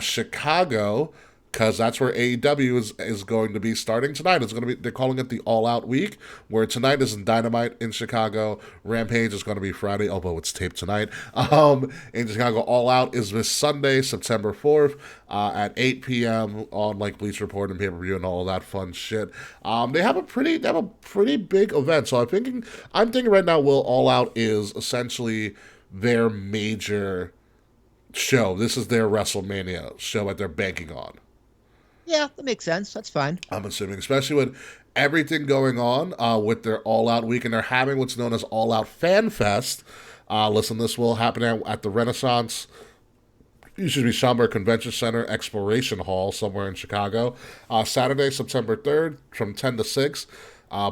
Chicago, because that's where AEW is going to be starting tonight. It's going to be, they're calling it the All Out Week, where tonight is in Dynamite in Chicago. Rampage is going to be Friday, although it's taped tonight. In Chicago, All Out is this Sunday, September 4th, at 8 p.m. on like Bleach Report and pay-per-view and all of that fun shit. They have a pretty big event. So I'm thinking right now, Will, All Out is essentially their major show. This is their WrestleMania show that they're banking on. Yeah, that makes sense. That's fine. I'm assuming, especially with everything going on with their All Out Week, and they're having what's known as All Out Fan Fest. Listen, this will happen at the Renaissance, Schaumburg Convention Center Exploration Hall somewhere in Chicago. Saturday, September 3rd from 10 to 6.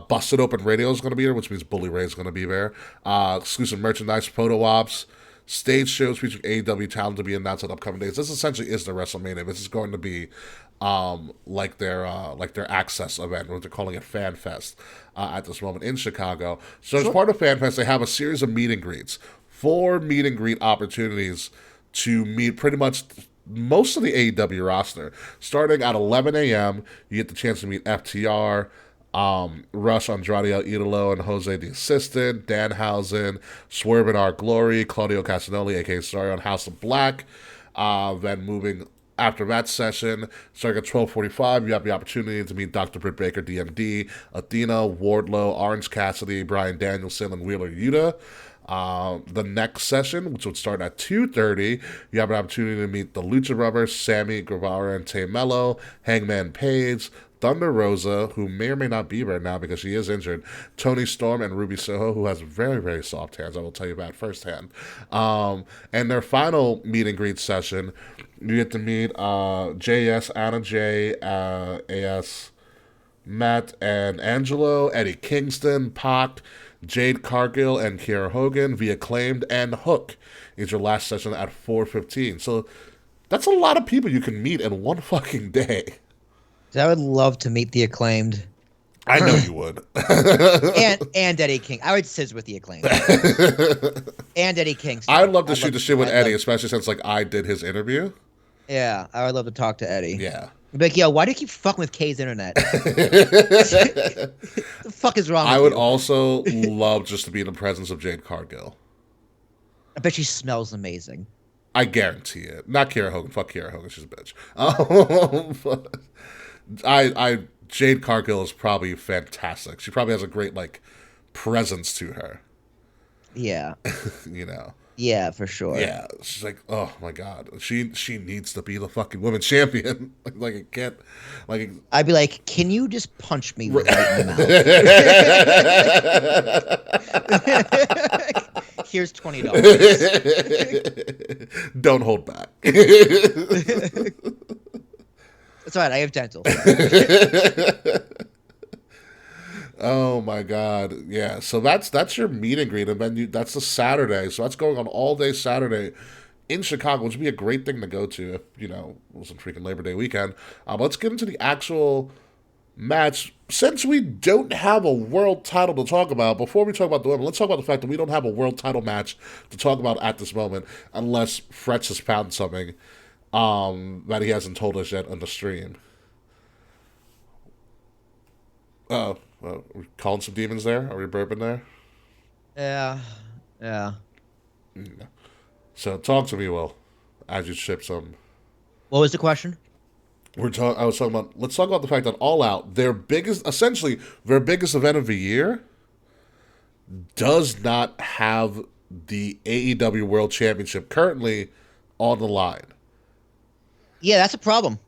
Busted Open Radio is going to be there, which means Bully Ray is going to be there. Exclusive merchandise, photo ops, stage shows featuring AEW talent to be announced on upcoming days. This essentially is the WrestleMania. This is going to be like their access event, what they're calling it Fan Fest at this moment in Chicago. So as part of Fan Fest, they have a series of meet and greets, 4 meet and greet opportunities to meet pretty much most of the AEW roster. Starting at 11 a.m., you get the chance to meet FTR, Rush, Andrade El Idolo, and Jose the Assistant, Danhausen, Swerve and Our Glory, Claudio Castagnoli, a.k.a. Sorry, on House of Black. Then moving after that session, starting at 12:45, you have the opportunity to meet Dr. Britt Baker, DMD, Athena, Wardlow, Orange Cassidy, Bryan Danielson, and Wheeler Yuta. The next session, which would start at 2:30, you have an opportunity to meet the Lucha Brothers, Sammy Guevara and Tay Mello, Hangman Page, Thunder Rosa, who may or may not be there now because she is injured, Tony Storm, and Ruby Soho, who has very, very soft hands. I will tell you that firsthand. And their final meet and greet session, you get to meet JS, Anna J, AS, Matt and Angelo, Eddie Kingston, Pac, Jade Cargill, and Kiera Hogan, The Acclaimed, and Hook is your last session at 4:15. So that's a lot of people you can meet in one fucking day. I would love to meet The Acclaimed. I know you would. and Eddie King. I would sizz with The Acclaimed. And Eddie Kingston. I'd love to shoot the shit with Eddie, especially since like I did his interview. Yeah, I would love to talk to Eddie. Yeah. Be like, yo, why do you keep fucking with Kay's internet? The fuck is wrong with you? I would also love just to be in the presence of Jade Cargill. I bet she smells amazing. I guarantee it. Not Kiera Hogan. Fuck Kiera Hogan. She's a bitch. Jade Cargill is probably fantastic. She probably has a great like presence to her. Yeah. You know. Yeah, for sure. Yeah, she's like, oh my god, she needs to be the fucking women's champion. like it can't, like. I'd be like, can you just punch me right in the mouth? Here's $20. Don't hold back. That's all right. I have dental. Oh my god, yeah. So that's your meet and greet, and then that's the Saturday. So that's going on all day Saturday in Chicago, which would be a great thing to go to if it wasn't freaking Labor Day weekend. But let's get into the actual match. Since we don't have a world title to talk about, before we talk about the women, let's talk about the fact that we don't have a world title match to talk about at this moment, unless Fretch has found something that he hasn't told us yet on the stream. Are we calling some demons there? Are we burping there? Yeah. So talk to me, Will, as you ship some. What was the question? I was talking about. Let's talk about the fact that All Out, their biggest event of the year, does not have the AEW World Championship currently on the line. Yeah, that's a problem.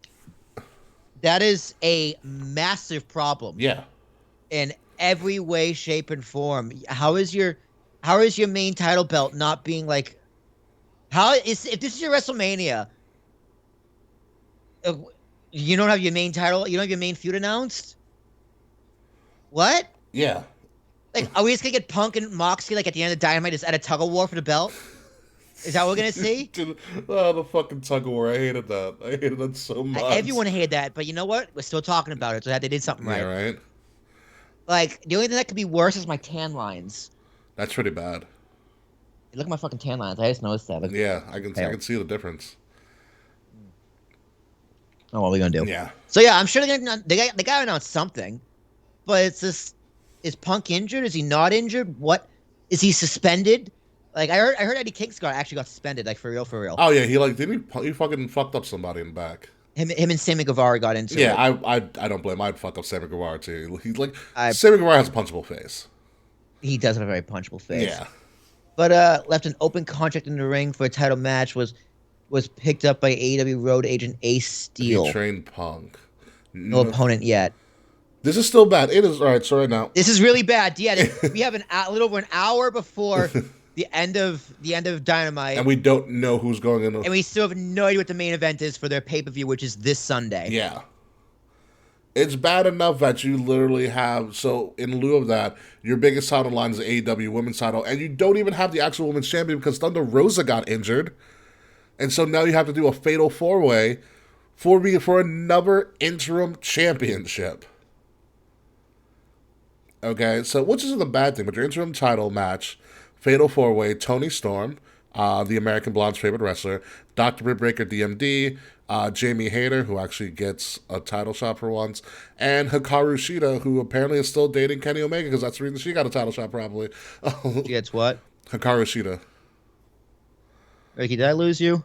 That is a massive problem. Yeah. In every way, shape, and form. How is your main title belt not being like? If this is your WrestleMania? You don't have your main title. You don't have your main feud announced. What? Yeah. Like, are we just gonna get Punk and Moxley like at the end of Dynamite just at a tug of war for the belt? Is that what we're gonna see? Dude, oh, the fucking tug of war. I hated that. I hated that so much. Everyone hated that, but you know what? We're still talking about it, so they did something right. Yeah, right? Like, the only thing that could be worse is my tan lines. That's pretty bad. Look at my fucking tan lines. I just noticed that. Like, Yeah, I can see the difference. oh, what are we gonna do? Yeah. So yeah, I'm sure they gotta announce something, but it's this: is Punk injured? Is he not injured? What is he suspended? Like I heard Eddie Kingston actually got suspended, like for real, for real. Oh yeah, he fucking fucked up somebody in the back. Him and Sammy Guevara got into it. Yeah, I don't blame him. I'd fuck up Sammy Guevara too. He's like Sammy Guevara has a punchable face. He does have a very punchable face. Yeah. But left an open contract in the ring for a title match was picked up by AEW road agent Ace Steel. He trained Punk. No opponent yet. This is still bad. It is all right. So right now, this is really bad. Yeah, we have a little over an hour before the end of Dynamite, and we don't know who's going in. And we still have no idea what the main event is for their pay-per-view, which is this Sunday. Yeah. It's bad enough that you literally have, so in lieu of that, your biggest title line is the AEW women's title, and you don't even have the actual women's champion because Thunder Rosa got injured. And so now you have to do a fatal four-way for another interim championship. Okay, so which isn't a bad thing, but your interim title match, fatal four-way, Toni Storm, the American Blonde's favorite wrestler, Dr. Britt Baker, DMD, Jamie Hayter, who actually gets a title shot for once, and Hikaru Shida, who apparently is still dating Kenny Omega because that's the reason she got a title shot probably. She gets what? Hikaru Shida. Ricky, did I lose you?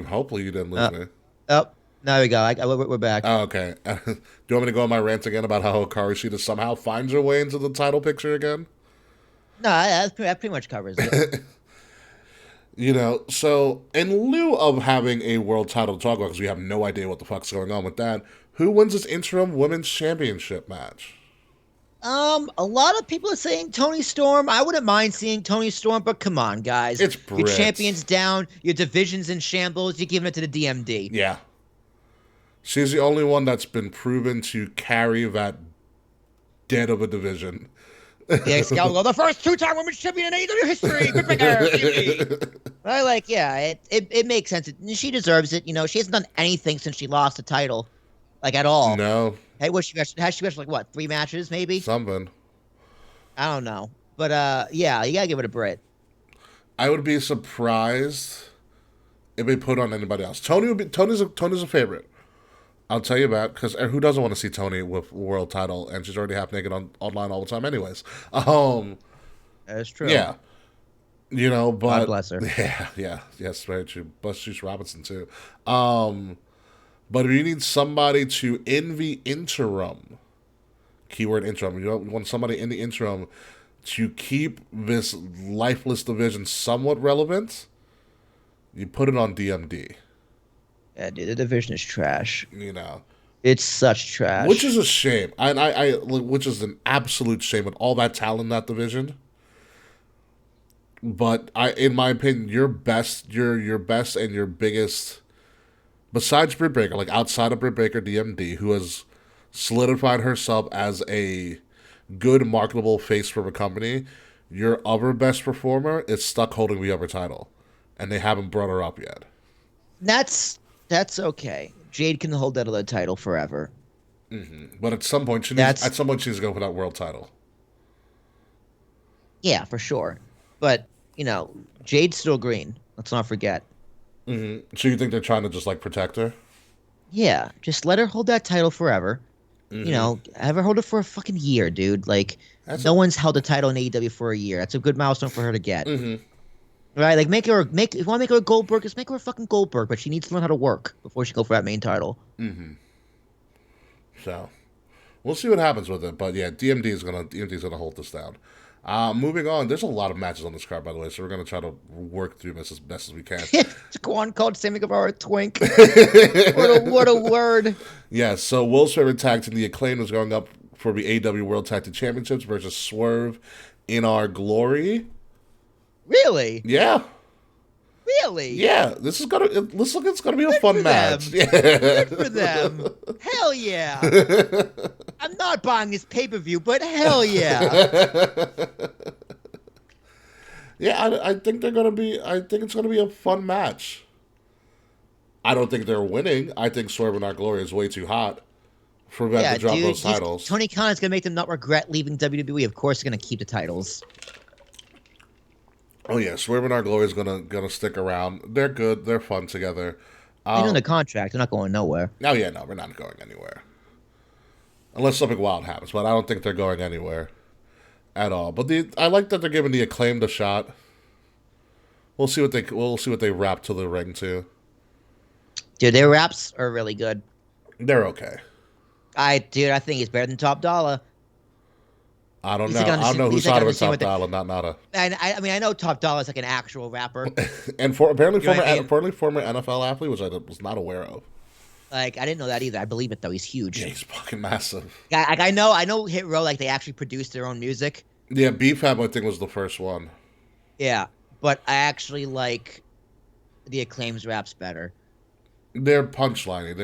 Hopefully you didn't lose me. Oh, now we go. We're back. Oh, okay. Do you want me to go on my rant again about how Hikaru Shida somehow finds her way into the title picture again? No, that pretty much covers it. So in lieu of having a world title to talk about, because we have no idea what the fuck's going on with that, who wins this interim women's championship match? A lot of people are saying Toni Storm. I wouldn't mind seeing Toni Storm, but come on, guys. It's Britt. Your champion's down, your division's in shambles, you're giving it to the DMD. Yeah. She's the only one that's been proven to carry that dead of a division. Yeah, Excalibur, the first two-time women's champion in AEW history. It makes sense. She deserves it. She hasn't done anything since she lost the title, like at all. No. Hey, has she wrestled like what, 3 matches maybe? Something. I don't know, but yeah, you gotta give it a Brit. I would be surprised if they put on anybody else. Tony's a favorite. I'll tell you that, because who doesn't want to see Toni with world title, and she's already half naked online all the time anyways. That's true. Yeah. But... God bless her. Yeah. Yes, very true. Bless Juice Robinson, too. But if you need somebody to, in the interim, keyword interim, you want somebody in the interim to keep this lifeless division somewhat relevant, you put it on DMD. Yeah, dude, the division is trash. It's such trash. Which is a shame. Which is an absolute shame with all that talent in that division. But in my opinion, your best and your biggest, besides Britt Baker, like outside of Britt Baker, DMD, who has solidified herself as a good marketable face for the company, your other best performer is stuck holding the other title, and they haven't brought her up yet. That's okay. Jade can hold that other title forever. Mm-hmm. But at some point, she needs to go for that world title. Yeah, for sure. But Jade's still green. Let's not forget. Mm-hmm. So you think they're trying to just protect her? Yeah, just let her hold that title forever. Mm-hmm. Have her hold it for a fucking year, dude. No one's held a title in AEW for a year. That's a good milestone for her to get. Mm-hmm. Right? If you want to make her a Goldberg, just make her a fucking Goldberg. But she needs to learn how to work before she go for that main title. Mm-hmm. So we'll see what happens with it. But yeah, DMD's gonna hold this down. Moving on, there's a lot of matches on this card, by the way, so we're going to try to work through this as best as we can. Jaquan called Sammy Guevara a twink. What a word. Yeah, so Will's favorite tag team, The Acclaim, is going up for the AEW World Tag Team Championships versus Swerve in Our Glory. Really? Yeah. Really? Yeah, it's gonna be a fun match. Yeah. Good for them. Hell yeah. I'm not buying this pay-per-view, but hell yeah. Yeah, I think they're gonna be. I think it's gonna be a fun match. I don't think they're winning. I think Swerve and Our Glory is way too hot for them to drop those titles. Tony Khan is gonna make them not regret leaving WWE. Of course, they're gonna keep the titles. Oh yeah, Swerve and Our Glory is gonna stick around. They're good. They're fun together. They're in the contract. They're not going nowhere. Oh yeah, no, we're not going anywhere unless something wild happens. But I don't think they're going anywhere at all. But I like that they're giving the Acclaimed a shot. We'll see what they wrap to the ring to. Dude, their raps are really good. They're okay. I think it's better than Top Dollar. I don't know. I don't know who's hotter than Top Dollar, not Nada. And I know Top Dollar is like an actual rapper. And apparently former NFL athlete, which I was not aware of. Like, I didn't know that either. I believe it though. He's huge. Yeah, he's fucking massive. Like, I know Hit Row, like, they actually produced their own music. Yeah, BFAB I think was the first one. Yeah, but I actually like the Acclaim's raps better. They're punchliney.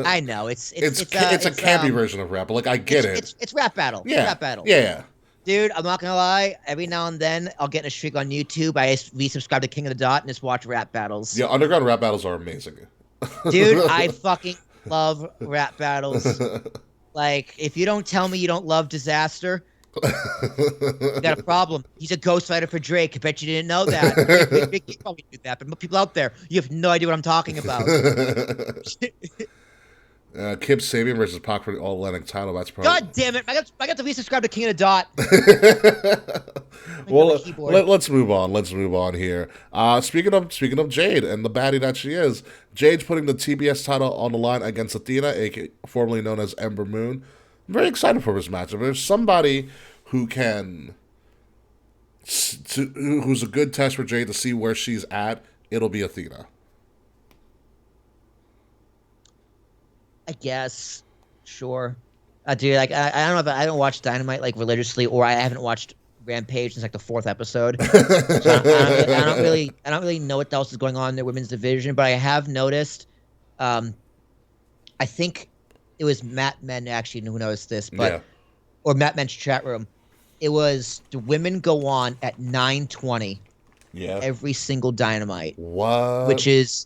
I know it's a campy version of rap. But like I get it. It's rap battle. Yeah. Rap battle. Yeah. Dude, I'm not gonna lie. Every now and then, I'll get in a streak on YouTube. I resubscribe to King of the Dot and just watch rap battles. Yeah, underground rap battles are amazing. Dude, I fucking love rap battles. Like, if you don't tell me you don't love Disaster, you got a problem. He's a ghostwriter for Drake. I bet you didn't know that. You probably knew that, but people out there, you have no idea what I'm talking about. Kip Sabian versus Pac for the All-Atlantic title. That's probably... God damn it! I got to resubscribe to King of the Dot. Well, let's move on. Let's move on here. Speaking of Jade and the baddie that she is, Jade's putting the TBS title on the line against Athena, formerly known as Ember Moon. I'm very excited for this match. If there's somebody who who's a good test for Jade to see where she's at, it'll be Athena. I guess, sure. Dude, like I don't know if I don't watch Dynamite like religiously, or I haven't watched Rampage since like the 4th episode. So I don't really know what else is going on in their women's division, but I have noticed. I think it was Matt Men actually who noticed this, but yeah. Or Matt Men's chat room. It was the women go on at 9:20. Yeah. Every single Dynamite. What? Which is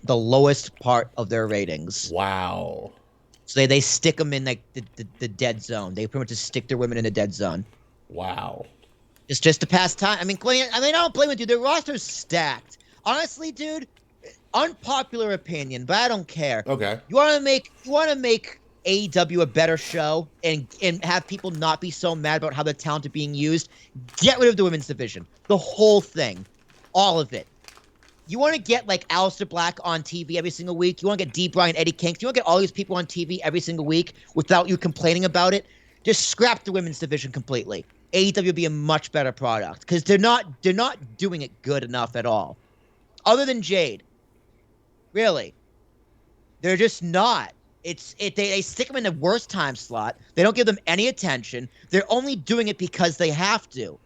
the lowest part of their ratings. Wow. So they stick them in like the dead zone. They pretty much just stick their women in the dead zone. Wow. It's just to pass time. I mean, I don't blame it, dude. Their roster's stacked. Honestly, dude, unpopular opinion, but I don't care. Okay. You want to make AEW a better show and have people not be so mad about how their talent are being used? Get rid of the women's division. The whole thing. All of it. You want to get like Aleister Black on TV every single week? You want to get D. Bryan, Eddie Kinks? You want to get all these people on TV every single week without you complaining about it? Just scrap the women's division completely. AEW would be a much better product because they're not doing it good enough at all. Other than Jade, really, they're just not. They stick them in the worst time slot. They don't give them any attention. They're only doing it because they have to.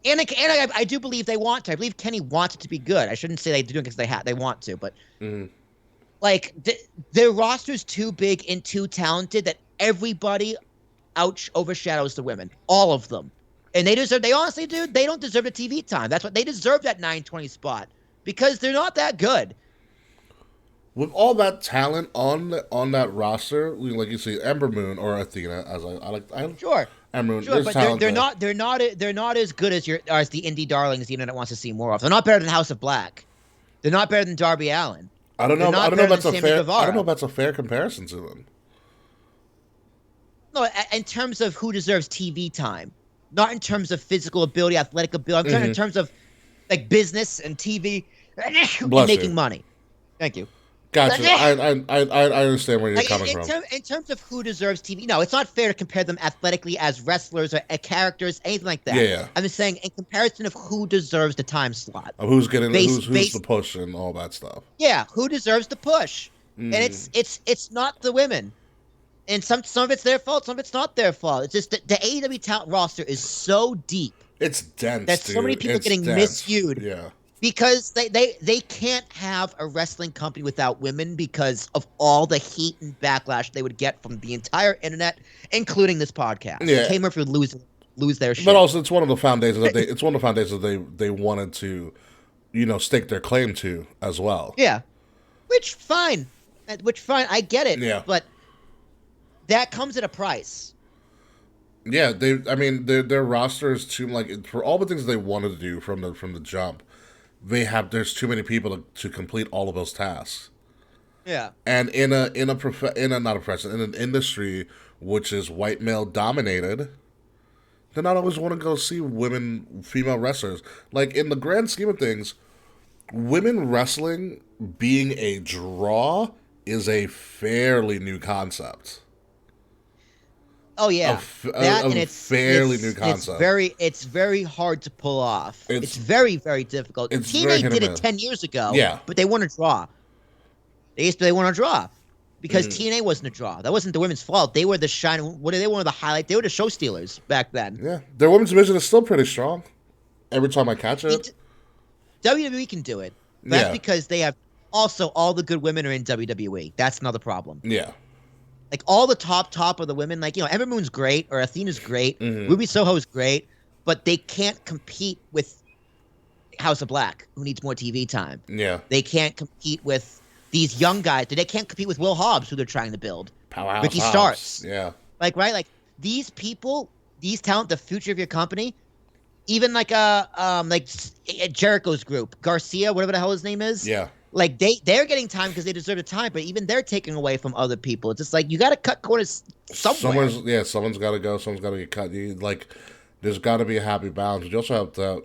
And I do believe they want to. I believe Kenny wants it to be good. I shouldn't say they do it because they want to, but like their roster's too big and too talented that everybody overshadows the women, all of them, and they honestly do. They don't deserve the TV time. That's what they deserve, that 9:20 spot, because they're not that good. With all that talent on that roster, like you see, Ember Moon or Athena, as I like. Sure. Ember Moon, sure, but they're not as good as the indie darlings the internet wants to see more of. They're not better than House of Black. They're not better than Darby Allin. I don't know if that's a fair comparison to them. No, in terms of who deserves TV time, not in terms of physical ability, athletic ability. I'm talking in terms of like business and TV and making money. Thank you. Gotcha. I understand where you're coming from. In terms of who deserves TV, no, it's not fair to compare them athletically as wrestlers or characters, anything like that. Yeah. I'm just saying in comparison of who deserves the time slot. Of who's getting who's the push and all that stuff. Yeah, who deserves the push. And it's not the women. And some of it's their fault, some of it's not their fault. It's just that the AEW talent roster is so deep. It's dense. That so many people getting dense. misviewed. Yeah. Because they can't have a wrestling company without women because of all the heat and backlash they would get from the entire internet, including this podcast. Yeah. Kay Murphy would lose their shit. But also, it's one of the foundations that they wanted to, stake their claim to as well. Yeah, which fine, I get it. Yeah. But that comes at a price. Yeah, their roster is too, like, for all the things they wanted to do from the jump. There's too many people to complete all of those tasks. Yeah. And in an industry which is white male dominated, they're not always want to go see female wrestlers. Like, in the grand scheme of things, women wrestling being a draw is a fairly new concept. Oh yeah, it's fairly new concept. It's very hard to pull off. It's very, very difficult. It's TNA did it 10 years ago. Yeah, but they won a draw. They won a draw because TNA wasn't a draw. That wasn't the women's fault. They were the shine. They were the highlight. They were the show stealers back then. Yeah, their women's division is still pretty strong. Every time I catch it, WWE can do it. That's because they have also all the good women are in WWE. That's another problem. Yeah. Like, all the top of the women, like, Ember Moon's great, or Athena's great, Ruby Soho's great, but they can't compete with House of Black, who needs more TV time. Yeah. They can't compete with these young guys. They can't compete with Will Hobbs, who they're trying to build. Powerhouse Ricky Hobbs. Starks. Yeah. Like, right? Like, these people, these talent, the future of your company, even like Jericho's group, Garcia, whatever the hell his name is. Yeah. Like, they're getting time because they deserve the time, but even they're taking away from other people. It's just like, you got to cut corners somewhere. Someone's got to go. Someone's got to get cut. There's got to be a happy balance. But you also have to,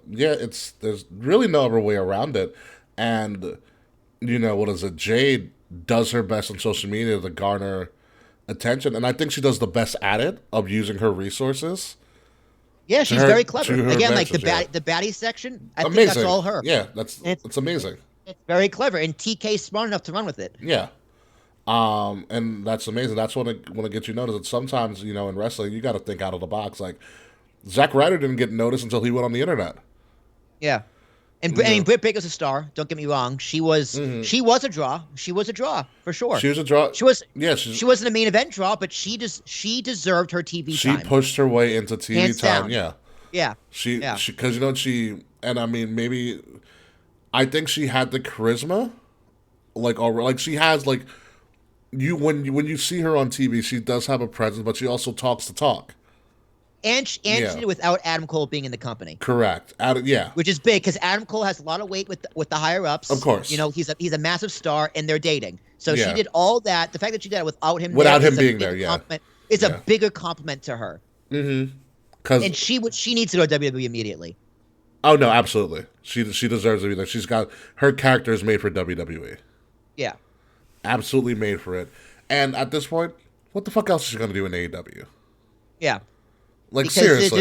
there's really no other way around it. And, what is it? Jade does her best on social media to garner attention. And I think she does the best at it, of using her resources. Yeah, she's very clever. Again, like the baddie section, I think that's all her. Yeah, it's amazing. It's very clever, and TK's smart enough to run with it. Yeah. And that's amazing. That's when it gets you noticed. And sometimes, in wrestling, you got to think out of the box. Like, Zack Ryder didn't get noticed until he went on the internet. Yeah. And Britt Baker's a star. Don't get me wrong. She was a draw. She was a draw for sure. She was a draw. She wasn't a main event draw, but she deserved her TV time. She pushed her way into TV Hands time. down. Yeah. Because maybe I think she had the charisma, she has when you see her on TV, she does have a presence, but she also talks the talk. And she did it without Adam Cole being in the company. Correct. Which is big because Adam Cole has a lot of weight with the higher ups. Of course. He's a massive star and they're dating. So she did all that. The fact that she did it without him being there, is a bigger compliment to her. Mm-hmm. And she needs to go to WWE immediately. Oh no, absolutely. She deserves to be there. She's got her character is made for WWE. Yeah. Absolutely made for it. And at this point, what the fuck else is she gonna do in AEW? Yeah. Like, because seriously,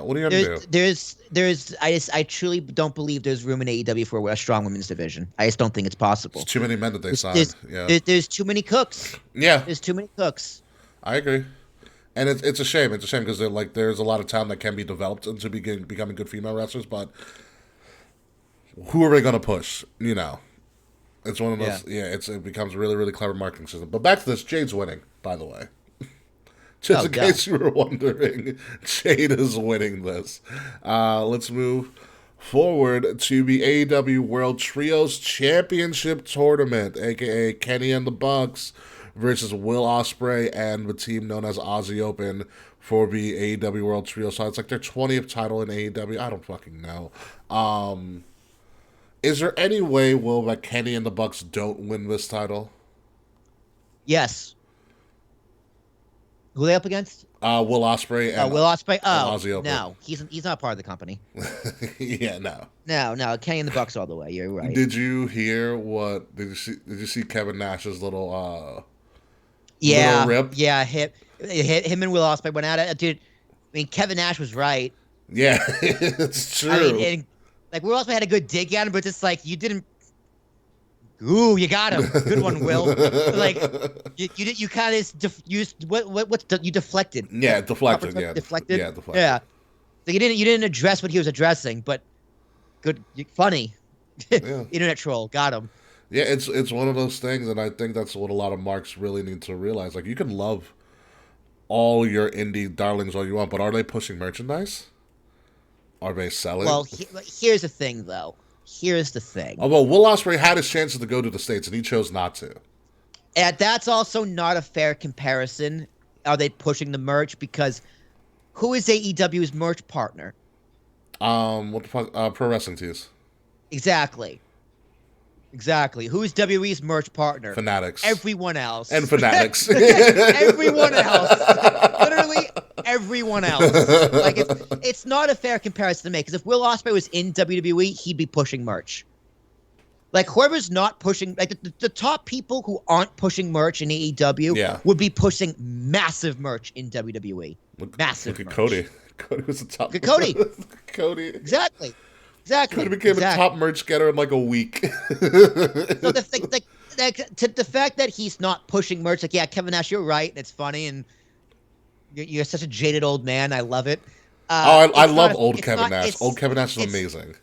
what are you gonna do? I truly don't believe there's room in AEW for a strong women's division. I just don't think it's possible. There's too many men that they signed. There's too many cooks. Yeah. There's too many cooks. I agree. And it's a shame. It's a shame because there's a lot of talent that can be developed into becoming good female wrestlers, but who are they going to push? It's one of those. Yeah, it becomes a really, really clever marketing system. But back to this, Jade's winning, by the way. Just in case you were wondering, Jade is winning this. Let's move forward to the AEW World Trios Championship Tournament, aka Kenny and the Bucks versus Will Ospreay and the team known as Aussie Open for the AEW World Trio. So it's like their 20th title in AEW. I don't fucking know. Is there any way, Will, that Kenny and the Bucks don't win this title? Yes. Who are they up against? Will Ospreay and Aussie Open. No, he's not part of the company. Yeah, no. No, Kenny and the Bucks all the way. You're right. Did you hear did you see Kevin Nash's little little rip? Yeah, him and Will Ospreay went at it. Dude, I mean, Kevin Nash was right. Yeah, it's true. I mean, Will Ospreay had a good dig at him, but just like, you didn't. Ooh, you got him. Good one, Will. Like, you kind of you deflected. Yeah, deflected. Yeah, deflected. Yeah, deflected. Yeah. So you didn't address what he was addressing, but good, funny. Yeah. Internet troll, got him. Yeah, it's one of those things, and I think that's what a lot of marks really need to realize. Like, you can love all your indie darlings all you want, but are they pushing merchandise? Are they selling? Well, here's the thing, though. Here's the thing. Although Will Ospreay had his chances to go to the States, and he chose not to. And that's also not a fair comparison. Are they pushing the merch? Because who is AEW's merch partner? What the fuck? Pro Wrestling Tees. Exactly. Who's WWE's merch partner? Fanatics. Everyone else. And Fanatics. Everyone else. Literally everyone else. Like, it's not a fair comparison to make, because if Will Ospreay was in WWE, he'd be pushing merch. Like, whoever's not pushing, like, the top people who aren't pushing merch in AEW would be pushing massive merch in WWE. Massive Look at merch. Cody. Cody was the top. Look at Cody. Cody. Exactly. Cody became a top merch getter in like a week. So the fact that he's not pushing merch, like, yeah, Kevin Nash, you're right, and it's funny, and you're such a jaded old man. I love it. I love old Kevin Nash. Old Kevin Nash is amazing.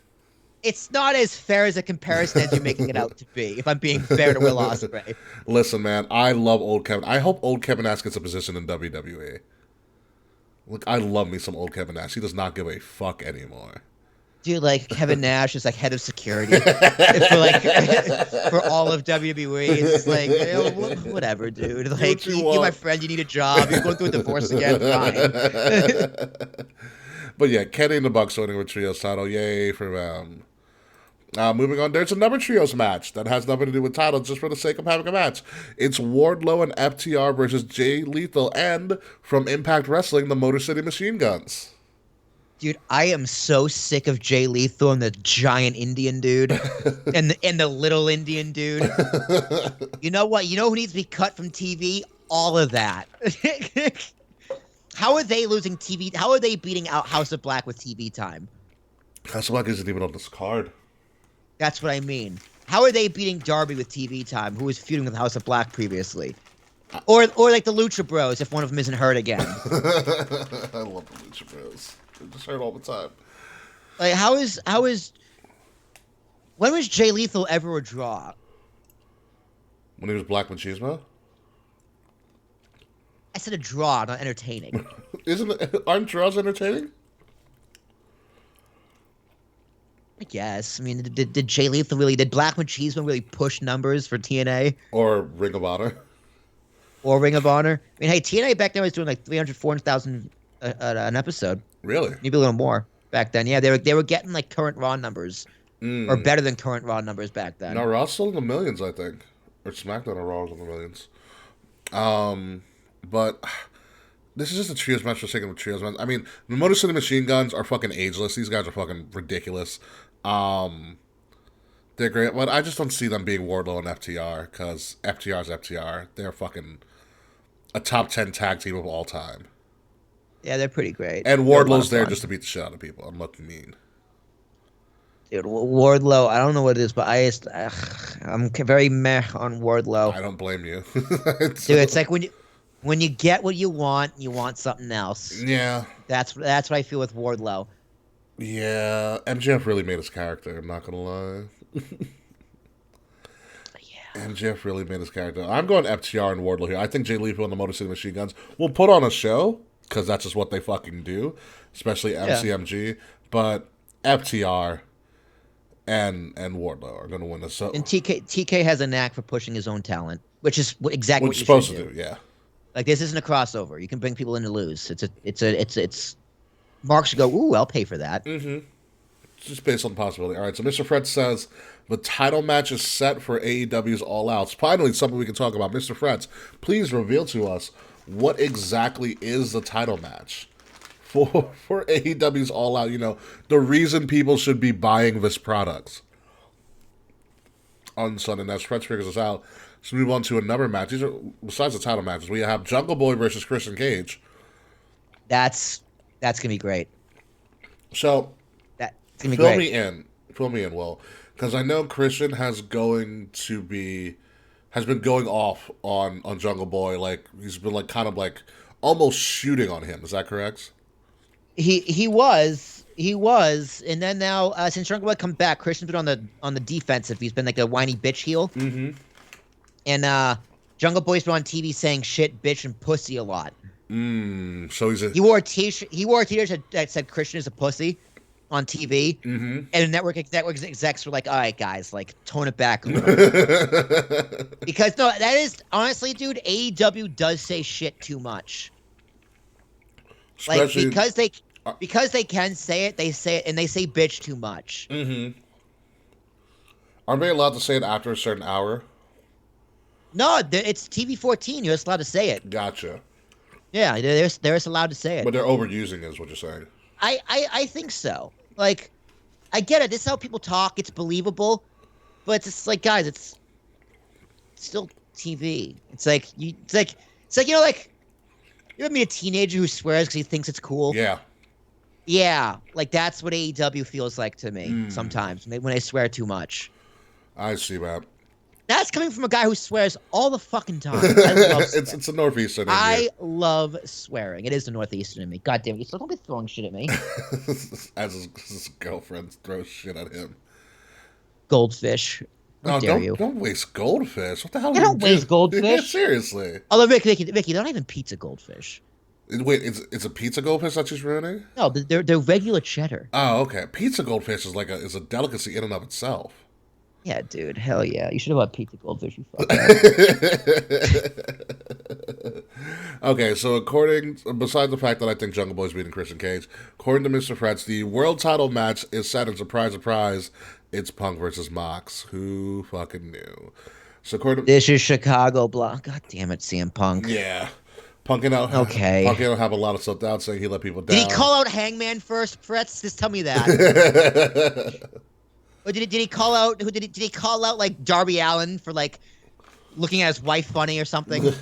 It's not as fair as a comparison as you're making it out to be, if I'm being fair to Will Ospreay. Listen, man, I love old Kevin. I hope old Kevin Nash gets a position in WWE. Look, I love me some old Kevin Nash. He does not give a fuck anymore. Dude, like, Kevin Nash is like head of security for all of WWE. It's like, whatever, dude. Like, you're my friend. You need a job. You're going through a divorce again. Fine. But yeah, Kenny and the Bucks winning with trios title. Yay for them. Moving on, there's another trios match that has nothing to do with titles, just for the sake of having a match. It's Wardlow and FTR versus Jay Lethal and, from Impact Wrestling, the Motor City Machine Guns. Dude, I am so sick of Jay Lethal and the giant Indian dude and the little Indian dude. You know what? You know who needs to be cut from TV? All of that. How are they losing TV? How are they beating out House of Black with TV time? House of Black isn't even on this card. That's what I mean. How are they beating Darby with TV time, who was feuding with House of Black previously? Or like the Lucha Bros, if one of them isn't hurt again. I love the Lucha Bros. They're just hurt all the time. Like, how is when was Jay Lethal ever a draw? When he was Black Machismo? I said a draw, not entertaining. Aren't draws entertaining? I guess. I mean, did Jay Lethal did Black Machismo really push numbers for TNA? Or Ring of Honor? Or Ring of Honor? I mean, hey, TNA back then was doing like 300, 400,000 an episode. Really? Maybe a little more back then. Yeah, they were getting like current Raw numbers. Or better than current Raw numbers back then. No, Raw's still in the millions, I think. Or SmackDown or Raw was in the millions. But this is just a trios match for the sake of a trios match. I mean, the Motor City Machine Guns are fucking ageless. These guys are fucking ridiculous. They're great, but I just don't see them being Wardlow and FTR, because FTR's FTR. They're fucking a top 10 tag team of all time. Yeah, they're pretty great. And Wardlow's there just to beat the shit out of people. I'm looking mean. Dude, Wardlow, I don't know what it is, but I'm very meh on Wardlow. I don't blame you. Dude, it's like when you get what you want something else. Yeah. That's what I feel with Wardlow. Yeah, MJF really made his character, I'm not gonna lie. Yeah. MJF really made his character. I'm going FTR and Wardlow here. I think Jay Lethal and the Motor City Machine Guns will put on a show, because that's just what they fucking do, especially MCMG. Yeah. But FTR and Wardlow are going to win this. So, and TK has a knack for pushing his own talent, which is exactly what you're supposed to do. Yeah. Like, this isn't a crossover. You can bring people in to lose. It's Mark should go, ooh, I'll pay for that. Mm-hmm. It's just based on the possibility. All right, so Mr. Fred says the title match is set for AEW's All Out. Finally, something we can talk about. Mr. Freds, please reveal to us what exactly is the title match for AEW's All Out. You know, the reason people should be buying this product on Sunday. And as Freds figures this out, let's move on to another match. These are, besides the title matches, we have Jungle Boy versus Christian Cage. That's gonna be great. So, that's gonna be great. Fill me in, Will, because I know Christian has been going off on Jungle Boy. Like, he's been like kind of like almost shooting on him. Is that correct? He was, He was, and then now since Jungle Boy come back, Christian's been on the defensive. He's been like a whiny bitch heel, and Jungle Boy's been on TV saying shit, bitch, and pussy a lot. So he wore a t-shirt. He wore a t-shirt that said Christian is a pussy on TV, and network execs were like, "All right, guys, like tone it back a little bit." Because no, that is honestly, dude, AEW does say shit too much. Especially, like because they can say it, and they say bitch too much. Aren't they allowed to say it after a certain hour? No, it's TV 14. You're just allowed to say it. Gotcha. Yeah, they're just allowed to say it. But they're overusing it, is what you're saying. I think so. Like, I get it. This is how people talk. It's believable, but it's just like, guys, it's still TV. It's like you know, like you ever meet a teenager who swears because he thinks it's cool? Yeah. Yeah, like that's what AEW feels like to me sometimes when they swear too much. I see that. That's coming from a guy who swears all the fucking time. I love it's a Northeastern. I love swearing. It is the Northeastern in me. God damn it! You still don't be throwing shit at me. As his girlfriend throws shit at him. Goldfish. How dare you? Don't waste goldfish. What the hell? Don't waste goldfish. Yeah, seriously. Although Vicky, they're not even pizza goldfish. Wait, it's a pizza goldfish that she's ruining? No, they're regular cheddar. Oh, okay. Pizza goldfish is is a delicacy in and of itself. Yeah, dude. Hell yeah. You should have bought pizza goldfish, you fuck. Okay, so besides the fact that I think Jungle Boy's beating Christian Cage, according to Mr. Fretz, the world title match is set, and surprise, it's Punk versus Mox. Who fucking knew? So this is Chicago block. God damn it, CM Punk. Yeah. Punk and have a lot of stuff down, saying he let people down. Did he call out Hangman first, Fretz? Just tell me that. Or did he call out? Did he call out like Darby Allin for like looking at his wife funny or something?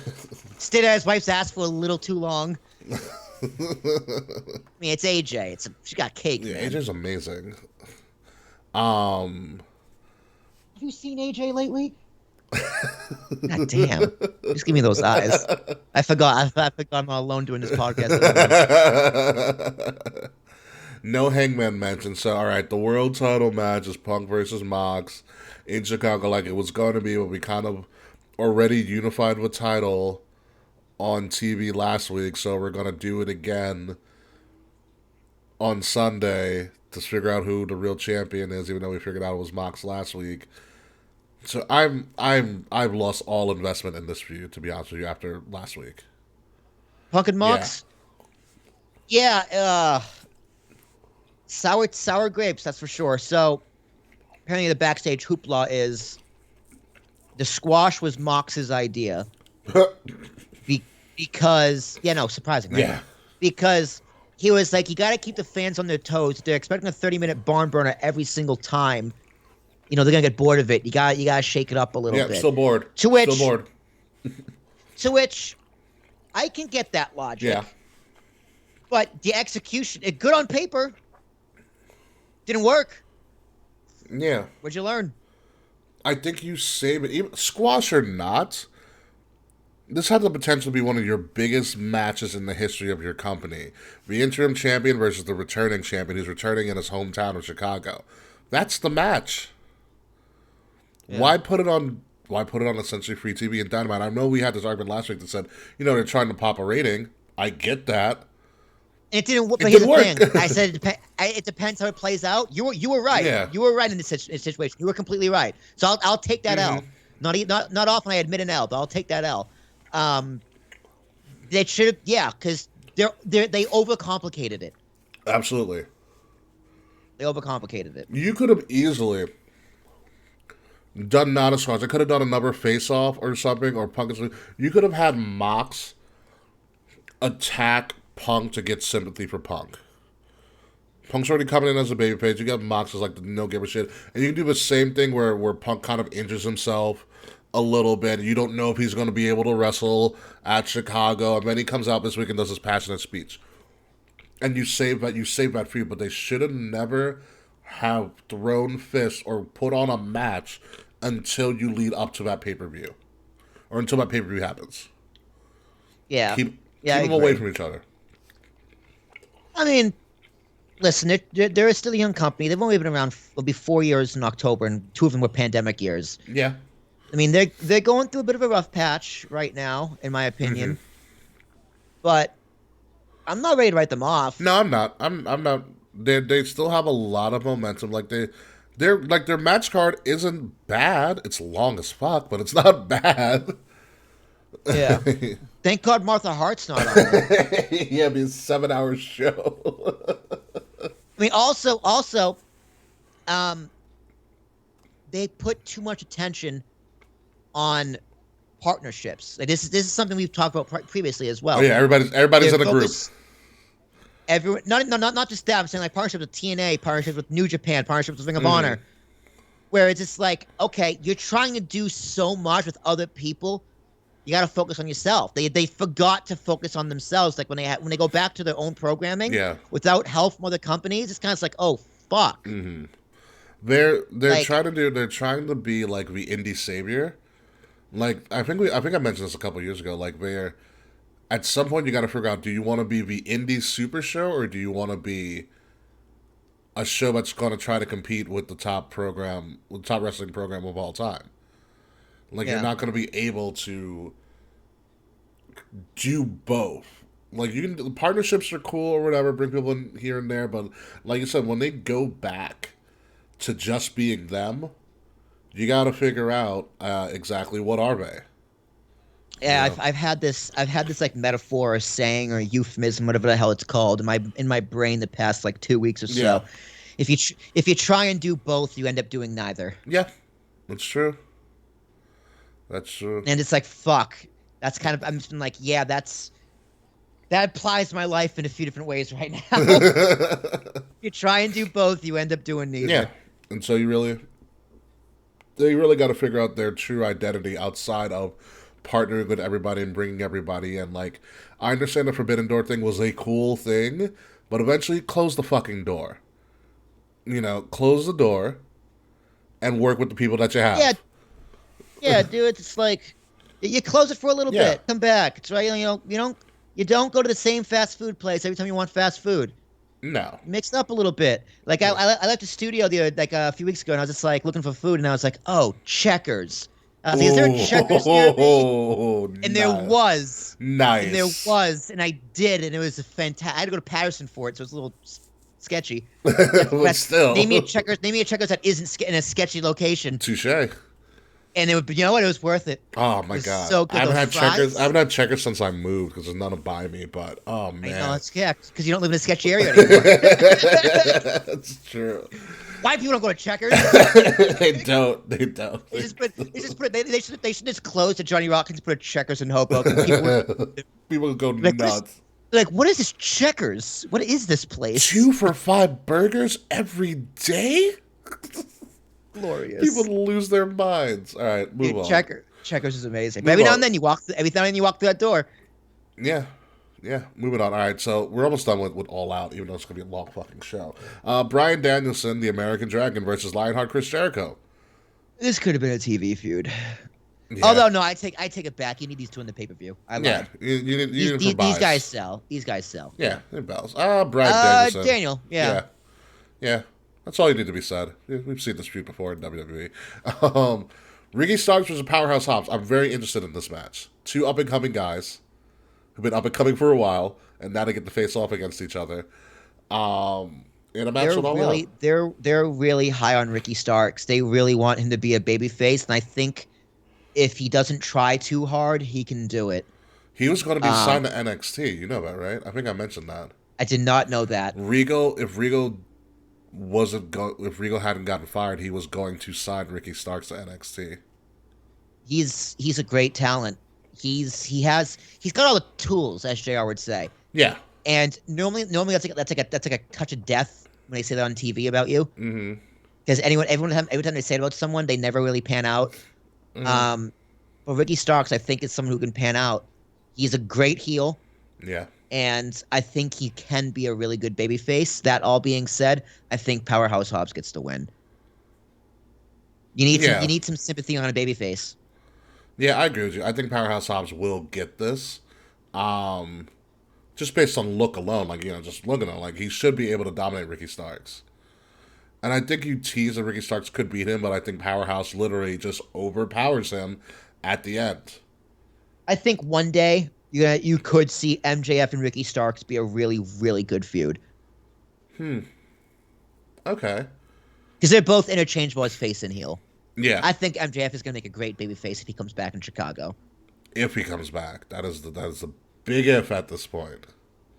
Stayed at his wife's ass for a little too long. I mean, it's AJ. She got cake. Yeah, man. AJ's amazing. Have you seen AJ lately? God damn! Just give me those eyes. I forgot I'm all alone doing this podcast. No Hangman mentioned. So, all right, the world title match is Punk versus Mox in Chicago, like it was going to be, but we kind of already unified with title on TV last week, so we're going to do it again on Sunday to figure out who the real champion is, even though we figured out it was Mox last week. So I've lost all investment in this feud, to be honest with you, after last week. Punk and Mox? Yeah, sour grapes, that's for sure. So apparently the backstage hoopla is the squash was Mox's idea. Because surprising, right? Yeah. Because he was like, you got to keep the fans on their toes. They're expecting a 30-minute barn burner every single time. They're gonna get bored of it. You gotta shake it up a little bit. Yeah, still bored. To which I can get that logic. Yeah. But the execution, good on paper, didn't work. Yeah. What'd you learn? I think you save it. Even squash or not, this had the potential to be one of your biggest matches in the history of your company. The interim champion versus the returning champion who's returning in his hometown of Chicago. That's the match. Yeah. Why put it on essentially free TV and Dynamite? I know we had this argument last week that said, they're trying to pop a rating. I get that. It didn't work. But here's the thing. I said it depends how it plays out. You were right. Yeah. You were right in this situation. You were completely right. So I'll take that L. Not often I admit an L, but I'll take that L. They should have, because they overcomplicated it. Absolutely. They overcomplicated it. You could have easily done not a squash. I could have done another face-off or something, or Punk. You could have had Mox attack Punk to get sympathy for Punk. Punk's already coming in as a babyface. You got Mox as like the no give a shit, and you can do the same thing where Punk kind of injures himself a little bit. You don't know if he's going to be able to wrestle at Chicago, and then he comes out this week and does his passionate speech, and you save that for you. But they should have never have thrown fists or put on a match until you lead up to that pay-per-view, or until that pay-per-view happens. Yeah, keep them away from each other. I mean, Listen, they're still a young company. They've only been around. It'll be 4 years in October, and two of them were pandemic years. Yeah. I mean, they're going through a bit of a rough patch right now, in my opinion. But I'm not ready to write them off. No, I'm not. I'm not. They still have a lot of momentum. Like they're like their match card isn't bad. It's long as fuck, but it's not bad. Yeah. Thank God Martha Hart's not on there. Yeah, it'd be a 7 hour show. I mean, also, um, they put too much attention on partnerships. Like this is something we've talked about previously as Oh well. yeah, everybody's in a group. Everyone, not just that. I'm saying like partnerships with TNA, partnerships with New Japan, partnerships with Ring of Honor, where it's just like, okay, you're trying to do so much with other people. You got to focus on yourself. They forgot to focus on themselves. Like when they go back to their own programming, Yeah. without help from other companies, it's kind of like, oh fuck. They're Like, they're trying to be like the indie savior. Like I think I mentioned this a couple years ago. Like they're at some point you got to figure out: do you want to be the indie super show, or do you want to be a show that's going to try to compete with the top wrestling program of all time? Like yeah. you're not going to be able to do both. Like you can partnerships are cool or whatever, bring people in here and there, but like you said, when they go back to just being them, you got to figure out exactly what are they. Yeah, I've had this like metaphor or saying or euphemism, whatever the hell it's called, in my brain the past like 2 weeks or Yeah, so. If you try and do both, you end up doing neither. yeah, that's true. That's true. And it's like, fuck. That's kind of, I'm just been like, yeah, that applies to my life in a few different ways right now. If you try and do both, you end up doing neither. Yeah, and so they really got to figure out their true identity outside of partnering with everybody and bringing everybody in. Like, I understand the Forbidden Door thing was a cool thing, but eventually close the fucking door. You know, close the door and work with the people that you have. Yeah, yeah, dude. It's like you close it for a little bit, come back. It's right. You don't go to the same fast food place every time you want fast food. No. Mix it up a little bit. Like I left the studio like a few weeks ago, and I was just like looking for food, and I was like, oh, Checkers. I was like, is there a Checkers near me? And there was. Nice. And there was, and I did, and it was a fantastic. I had to go to Patterson for it, so it was a little sketchy. But still, name me a Checkers that isn't in a sketchy location. Touche. And it would, you know what? It was worth it. Oh my god! So good. I haven't had Checkers since I moved because there's none to buy me. But oh man, I know it's because you don't live in a sketchy area anymore. That's true. Why people don't go to Checkers? They don't. They should just close the Johnny Rockets, put a Checkers in Hoboken. People would go like, nuts. What is this Checkers? What is this place? 2 for $5 burgers every day? Glorious. People lose their minds. All right, move on. Checkers is amazing. But every now and then you walk through that door. Yeah. Moving on. All right, so we're almost done with All Out, even though it's going to be a long fucking show. Bryan Danielson, the American Dragon, versus Lionheart Chris Jericho. This could have been a TV feud. Yeah. Although, no, I take it back. You need these two in the pay-per-view. I lied. You These guys sell. Yeah, they're bells. Bryan Danielson. Daniel, yeah. That's all you need to be said. We've seen this feud before in WWE. Ricky Starks versus Powerhouse Hobbs. I'm very interested in this match. 2 up-and-coming guys who've been up-and-coming for a while, and now they get to face off against each other. In a match with All Out. They're really high on Ricky Starks. They really want him to be a babyface, and I think if he doesn't try too hard, he can do it. He was going to be signed to NXT. You know that, right? I think I mentioned that. I did not know that. If Regal hadn't gotten fired, he was going to sign Ricky Starks to NXT. He's a great talent. He's got all the tools, as JR would say. Yeah. And normally that's like a touch of death when they say that on TV about you. Mm-hmm. Because every time they say it about someone, they never really pan out. Mm-hmm. But Ricky Starks, I think, is someone who can pan out. He's a great heel. Yeah. And I think he can be a really good babyface. That all being said, I think Powerhouse Hobbs gets the win. You need some sympathy on a babyface. Yeah, I agree with you. I think Powerhouse Hobbs will get this. Just based on look alone, just looking at him, he should be able to dominate Ricky Starks. And I think you tease that Ricky Starks could beat him, but I think Powerhouse literally just overpowers him at the end. I think one day you could see MJF and Ricky Starks be a really, really good feud. Okay. Because they're both interchangeable as face and heel. Yeah. I think MJF is going to make a great babyface if he comes back in Chicago. If he comes back. That is the big if at this point.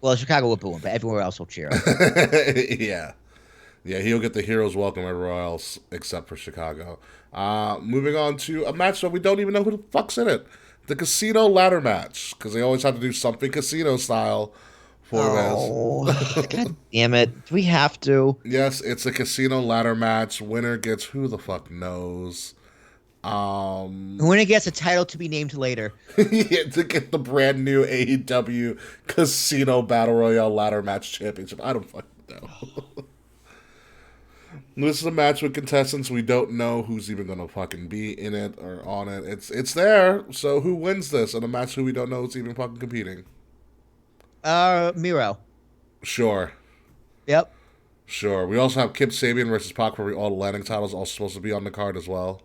Well, Chicago will boo him, but everywhere else will cheer him. Yeah. Yeah, he'll get the hero's welcome everywhere else except for Chicago. Moving on to a match that we don't even know who the fuck's in it. The casino ladder match. Because they always have to do something casino style for this. God damn it. Do we have to? Yes, it's a casino ladder match. Winner gets who the fuck knows. Winner gets a title to be named later. Yeah, to get the brand new AEW Casino Battle Royale Ladder Match Championship. I don't fucking know. This is a match with contestants. We don't know who's even going to fucking be in it or on it. It's there, so who wins this in a match who we don't know is even fucking competing? Miro. Sure. Yep. Sure. We also have Kip Sabian versus Pac for all Atlantic titles, also supposed to be on the card as well.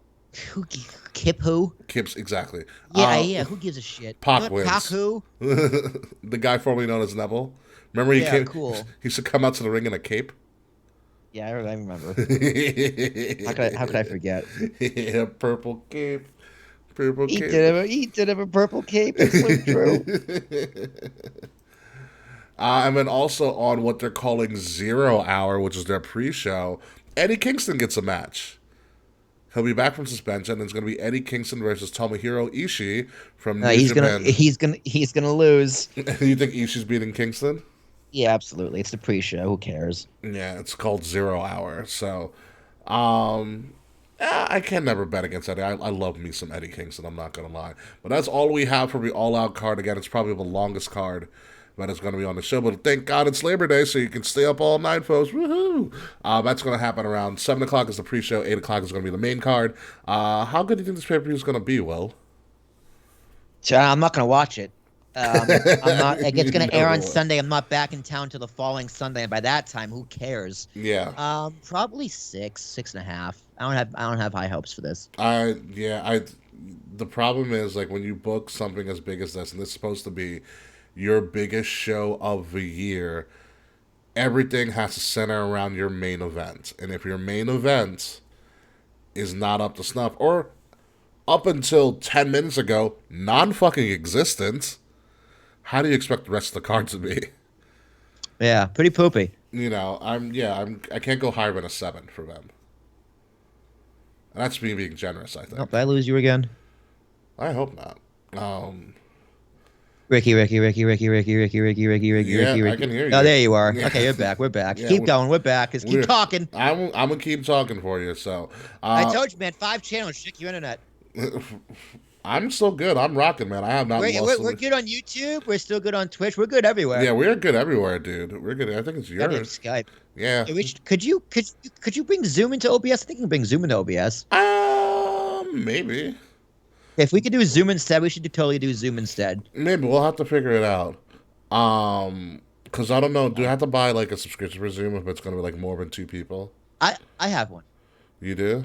Kip who? Kip's, exactly. Yeah, who gives a shit? Pac wins. Pac who? The guy formerly known as Neville. Remember cool. He used to come out to the ring in a cape? Yeah, I remember. How could I forget? Yeah, purple cape. Purple cape. He did have a purple cape. It's so true. And then also on what they're calling 0 Hour, which is their pre-show, Eddie Kingston gets a match. He'll be back from suspension, and it's going to be Eddie Kingston versus Tomohiro Ishii from New Japan. He's gonna lose. You think Ishii's beating Kingston? Yeah, absolutely. It's the pre-show. Who cares? Yeah, it's called 0 Hour. So, I can never bet against Eddie. I love me some Eddie Kingston. I'm not going to lie. But that's all we have for the All Out card. Again, it's probably the longest card that is going to be on the show. But thank God it's Labor Day, so you can stay up all night, folks. Woohoo! That's going to happen around 7 o'clock is the pre-show. 8 o'clock is going to be the main card. How good do you think this pay-per-view is going to be, Will? I'm not going to watch it. I'm not. It's going to air on Sunday. I'm not back in town till the following Sunday, and by that time, who cares? Yeah. Probably 6.5. I don't have high hopes for this. The problem is when you book something as big as this, and it's supposed to be your biggest show of the year, everything has to center around your main event, and if your main event is not up to snuff, or up until 10 minutes ago, non-fucking existent, how do you expect the rest of the card to be? Yeah, pretty poopy. I can't go higher than a 7 for them. And that's me being generous, I think. Did I lose you again? I hope not. Ricky. Yeah, I can hear you. Oh, there you are. Okay, you're back. We're back. Yeah, keep going. We're back. Just keep talking. I'm going to keep talking for you. So I told you, man, 5 channels. Check your internet. I'm still good. I'm rocking, man. I have not lost. We're good on YouTube. We're still good on Twitch. We're good everywhere. Yeah, we're good everywhere, dude. We're good. I think it's yours. Skype. Yeah. Could you bring Zoom into OBS? I think you can bring Zoom into OBS. Maybe. If we could do Zoom instead, we should totally do Zoom instead. Maybe we'll have to figure it out. Because I don't know. Do I have to buy a subscription for Zoom if it's going to be more than 2 people? I have one. You do?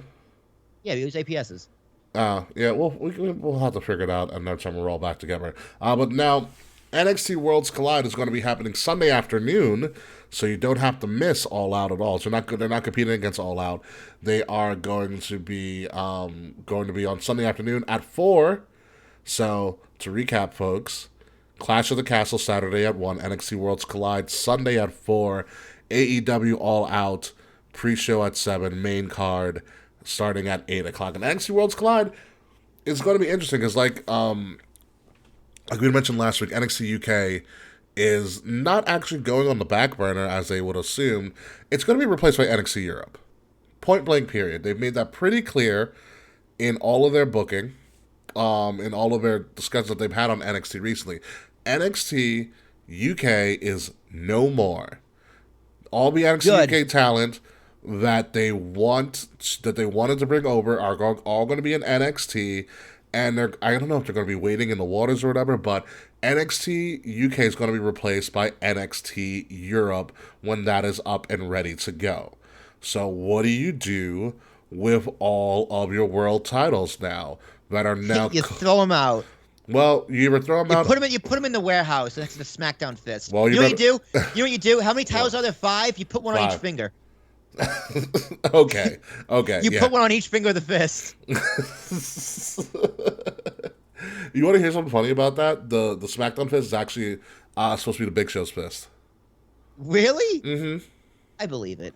Yeah, we use APSs. Yeah. We'll have to figure it out another time we're all back together. But now, NXT Worlds Collide is going to be happening Sunday afternoon, so you don't have to miss All Out at all. So they're not competing against All Out. They are going to be on Sunday afternoon at 4. So to recap, folks, Clash of the Castle Saturday at 1, NXT Worlds Collide Sunday at 4, AEW All Out pre-show at 7, main card starting at 8 o'clock. And NXT Worlds Collide is going to be interesting because like we mentioned last week, NXT UK is not actually going on the back burner as they would assume. It's going to be replaced by NXT Europe. Point blank period. They've made that pretty clear in all of their booking, in all of their discussions that they've had on NXT recently. NXT UK is no more. All the NXT UK talent that they wanted to bring over are all going to be in NXT, and I don't know if they're going to be waiting in the waters or whatever, but NXT UK is going to be replaced by NXT Europe when that is up and ready to go. So what do you do with all of your world titles now that are now... You throw them out. Well, you either throw them out... You put them in the warehouse next to the SmackDown fist. Well, you know what you do? You know what you do? How many titles are there? 5? You put one on each finger. Okay. You put one on each finger of the fist. You want to hear something funny about that? The SmackDown fist is actually supposed to be the Big Show's fist. Really? Mm-hmm. I believe it.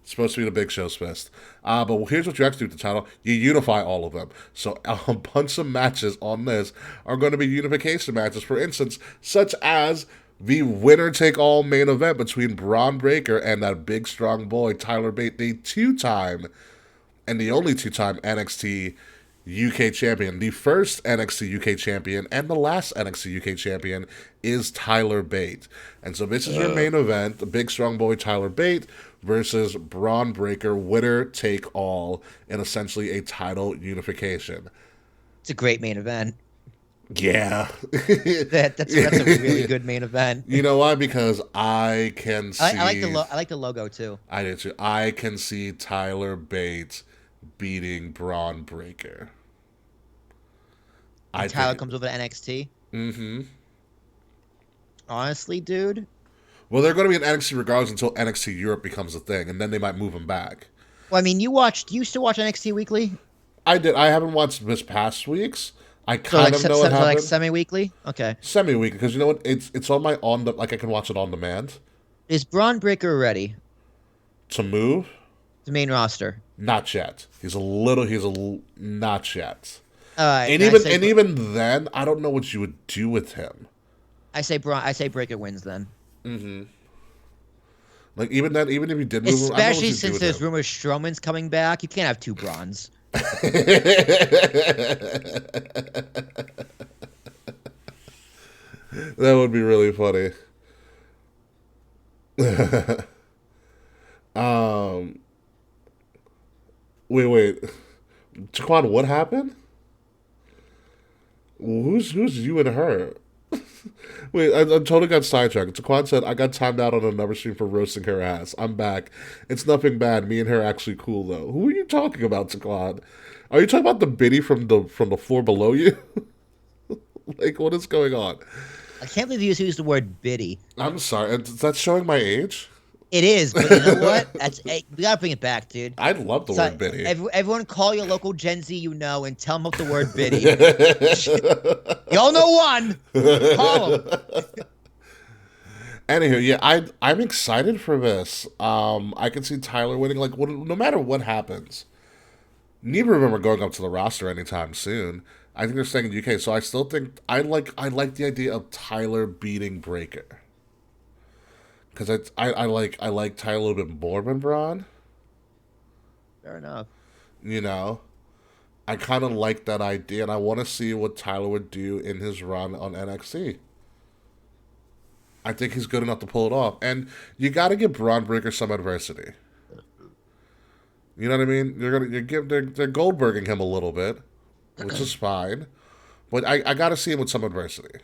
It's supposed to be the Big Show's fist. But here's what you actually do with the title. You unify all of them. So a bunch of matches on this are going to be unification matches. For instance, such as the winner-take-all main event between Braun Breaker and that big, strong boy, Tyler Bate, the two-time, and the only two-time NXT UK champion. The first NXT UK champion and the last NXT UK champion is Tyler Bate. And so this is your main event, the big, strong boy, Tyler Bate, versus Braun Breaker, winner-take-all, in essentially a title unification. It's a great main event. Yeah. That's a really good main event. You know why? Because I can see... I like the logo, too. I do, too. I can see Tyler Bate beating Braun Breaker. Tyler comes over to NXT? Mm-hmm. Honestly, dude? Well, they're going to be in NXT regardless until NXT Europe becomes a thing, and then they might move him back. Well, I mean, you used to watch NXT Weekly? I did. I haven't watched this past weeks. I kind of know what happened. Like semi-weekly? Okay. Semi-weekly, because you know what? It's on my I can watch it on demand. Is Braun Breaker ready? To move? The main roster? Not yet. He's not yet. And even then, I don't know what you would do with him. I say Breaker wins then. Mm-hmm. Like even then, even if you did move him, especially since there's rumors Strowman's coming back, you can't have two Brauns. That would be really funny. Wait. Jaquan, what happened? Who's you and her? Wait, I totally got sidetracked. Taquan said, I got timed out on another stream for roasting her ass. I'm back. It's nothing bad. Me and her are actually cool, though. Who are you talking about, Taquan? Are you talking about the biddy from the floor below you? Like, what is going on? I can't believe you used the word biddy. I'm sorry. Is that showing my age? It is, but you know what? We gotta bring it back, dude. I love the word biddy. Everyone call your local Gen Z you know and tell them about the word biddy. Y'all know one. Call them. Anywho, yeah, I'm excited for this. I can see Tyler winning. Like, no matter what happens, neither of them are going up to the roster anytime soon. I think they're staying in UK, so I still think I like the idea of Tyler beating Breaker. Because I like Tyler a little bit more than Braun. Fair enough. You know, I kind of like that idea, and I want to see what Tyler would do in his run on NXT. I think he's good enough to pull it off, and you got to give Braun Breaker some adversity. You know what I mean? They're Goldberging him a little bit, which is fine, but I got to see him with some adversity.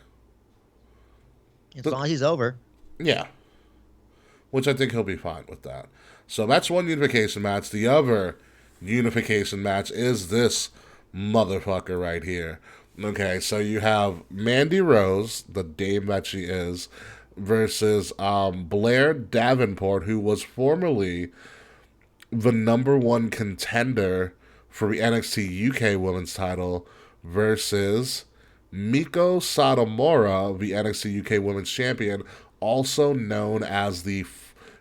As long as he's over. Yeah. Which I think he'll be fine with that. So that's one unification match. The other unification match is this motherfucker right here. Okay, so you have Mandy Rose, the dame that she is, versus Blair Davenport, who was formerly the #1 contender for the NXT UK Women's title, versus Miko Satomura, the NXT UK Women's Champion, also known as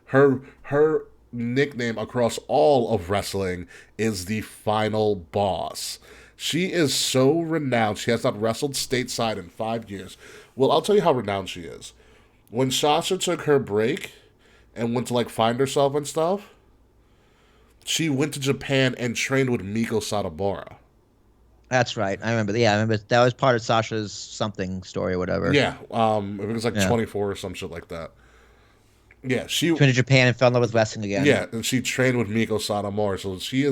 her nickname across all of wrestling is the Final Boss. She is so renowned. She has not wrestled stateside in 5 years. Well, I'll tell you how renowned she is. When Sasha took her break and went to find herself and stuff, she went to Japan and trained with Miko Satomura. That's right. I remember. Yeah, I remember. That was part of Sasha's something story or whatever. Yeah. It was 24 or some shit like that. Yeah, she went to Japan and fell in love with wrestling again. Yeah, and she trained with Miko Satomura, so she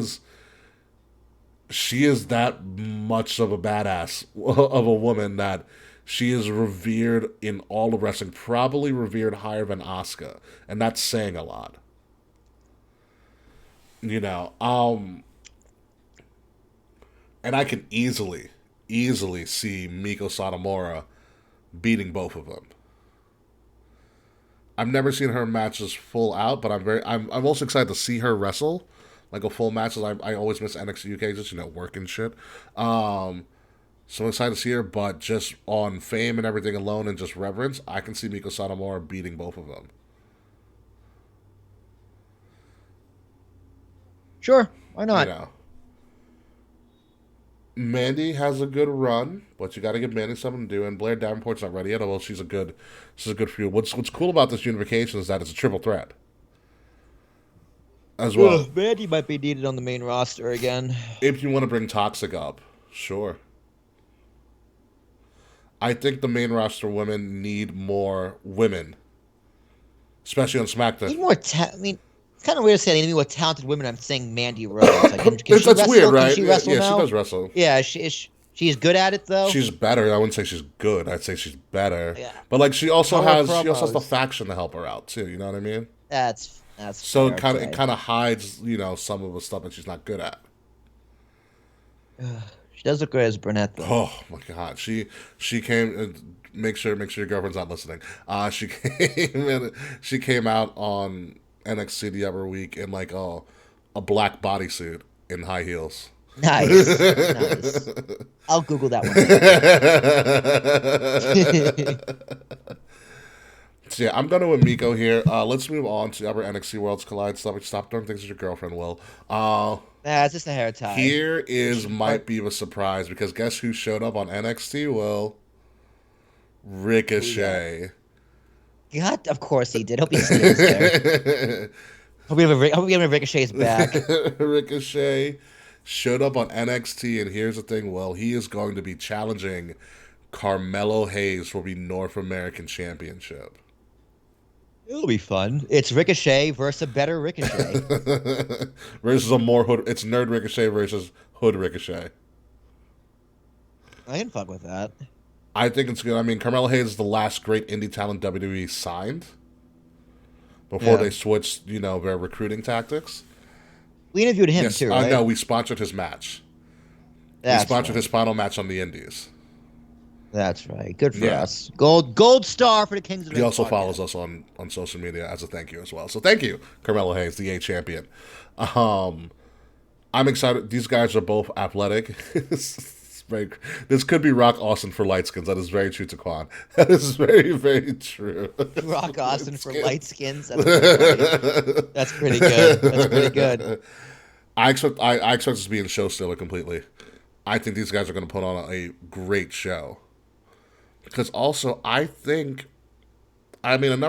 she is that much of a badass of a woman that she is revered in all of wrestling, probably revered higher than Asuka, and that's saying a lot. You know, and I can easily see Miko Satomura beating both of them. I've never seen her matches full out, but I'm also excited to see her wrestle, like a full match. I always miss NXT UK, just work and shit. So I'm excited to see her, but just on fame and everything alone and just reverence, I can see Miko Satomura beating both of them. Sure, why not? Mandy has a good run, but you got to give Mandy something to do. And Blair Davenport's not ready yet. Although she's a good feud. What's cool about this unification is that it's a triple threat as well. Mandy might be needed on the main roster again. If you want to bring Toxic up, sure. I think the main roster women need more women, especially on SmackDown. Need more it's kind of weird to say they need more talented women. I'm saying Mandy Rose. Like, can she that's wrestle? weird, right? Can she wrestle now? She does wrestle. Yeah, she's good at it though. She's better. I wouldn't say she's good. I'd say she's better. Yeah. But like she also has the faction to help her out too. You know what I mean? That's so it kind of hides some of the stuff that she's not good at. She does look great as brunette though. Oh my god, she came. Make sure your girlfriend's not listening. She came out on NXT the other week in like a black bodysuit in high heels. Nice. I'll Google that one. So yeah, I'm going with Miko here. Let's move on to the other NXT Worlds Collide stuff. Stop doing things with your girlfriend, Will. It's just a hair tie. Here might be a surprise because guess who showed up on NXT, Will? Ricochet. God, of course he did. Hope he stays there. Hope we have Ricochet's back. Ricochet showed up on NXT, and here's the thing, Will. He is going to be challenging Carmelo Hayes for the North American Championship. It'll be fun. It's Ricochet versus a better Ricochet. Versus a more hood. It's Nerd Ricochet versus Hood Ricochet. I can fuck with that. I think it's good. I mean, Carmelo Hayes is the last great indie talent WWE signed before they switched, their recruiting tactics. We interviewed him too, right? No, we sponsored his match. We sponsored his final match on the Indies. That's right. Good for us. Gold star for the Kings of the Ring. He also follows us on social media as a thank you as well. So thank you, Carmelo Hayes, the A champion. I'm excited. These guys are both athletic. This could be Rock Austin for light skins. That is very true to Quan. That is very, very true. Rock Austin for light skins. That's pretty good. That's pretty good. I expect this to be in show stealer completely. I think these guys are going to put on a great show. Because also, another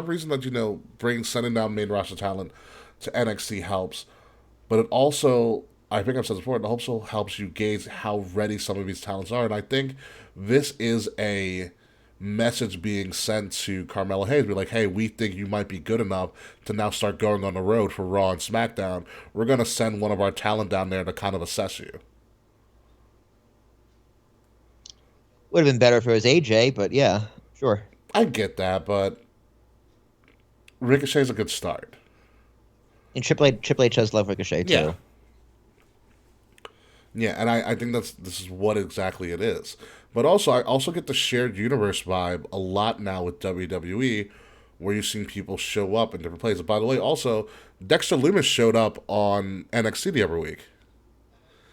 reason that, sending down main roster talent to NXT helps, but it also, I think I've said before, it also helps you gauge how ready some of these talents are. And I think this is a message being sent to Carmelo Hayes. Be like, hey, we think you might be good enough to now start going on the road for Raw and SmackDown. We're going to send one of our talent down there to kind of assess you. Would have been better if it was AJ, but yeah, sure. I get that, but Ricochet's a good start. And Triple H does love Ricochet too. Yeah, and I think this is what exactly it is. But also, I also get the shared universe vibe a lot now with WWE, where you're seeing people show up in different places. By the way, also, Dexter Lumis showed up on NXT the other week.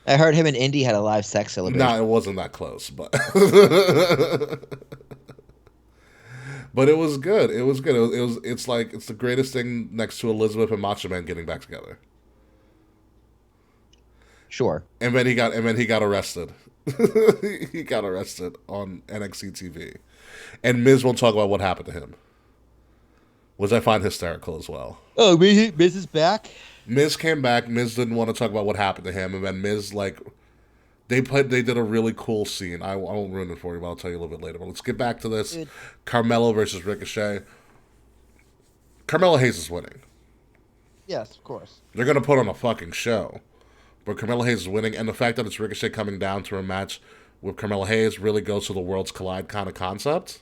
I heard him and Indy had a live sex celebration. No, it wasn't that close, but but it was good. It was good. It's the greatest thing next to Elizabeth and Macho Man getting back together. Sure. And then he got arrested. He got arrested on NXT TV, and Miz won't talk about what happened to him, which I find hysterical as well. Oh, Miz is back. Miz came back. Miz didn't want to talk about what happened to him, and then Miz they did a really cool scene. I won't ruin it for you, but I'll tell you a little bit later. But let's get back to this. Dude. Carmelo versus Ricochet. Carmelo Hayes is winning. Yes, of course. They're gonna put on a fucking show, but Carmelo Hayes is winning, and the fact that it's Ricochet coming down to a match with Carmelo Hayes really goes to the Worlds Collide kind of concept.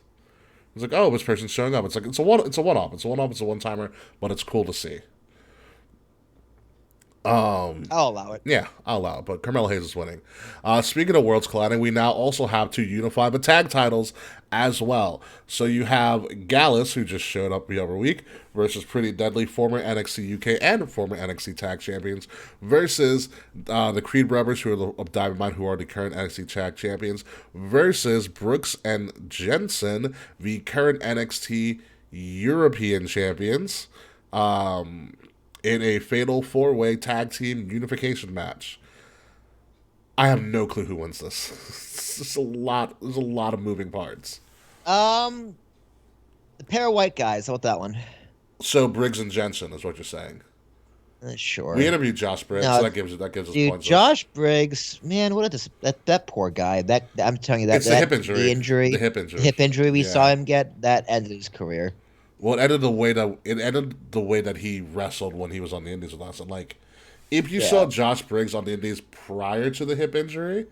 It's like, oh, this person's showing up. It's like it's a one off. It's a one timer, but it's cool to see. I'll allow it. Yeah, I'll allow it. But Carmelo Hayes is winning. Speaking of Worlds Colliding, we now also have to unify the tag titles as well. So you have Gallus, who just showed up the other week, versus Pretty Deadly, former NXT UK and former NXT Tag Champions, versus the Creed Brothers, who are of Diamond Mine, who are the current NXT Tag Champions, versus Brooks and Jensen, the current NXT European Champions. In a fatal 4-way tag team unification match. I have no clue who wins this. There's a lot of moving parts. The pair of white guys. How about that one? So Briggs and Jensen is what you're saying. Sure. We interviewed Josh Briggs, so that gives us points. Josh Briggs, man, what a that poor guy. That I'm telling you that it's the hip injury. The hip injury we saw him get that ended his career. Well, it ended the way that he wrestled when he was on the Indies with us. And like, if you saw Josh Briggs on the Indies prior to the hip injury,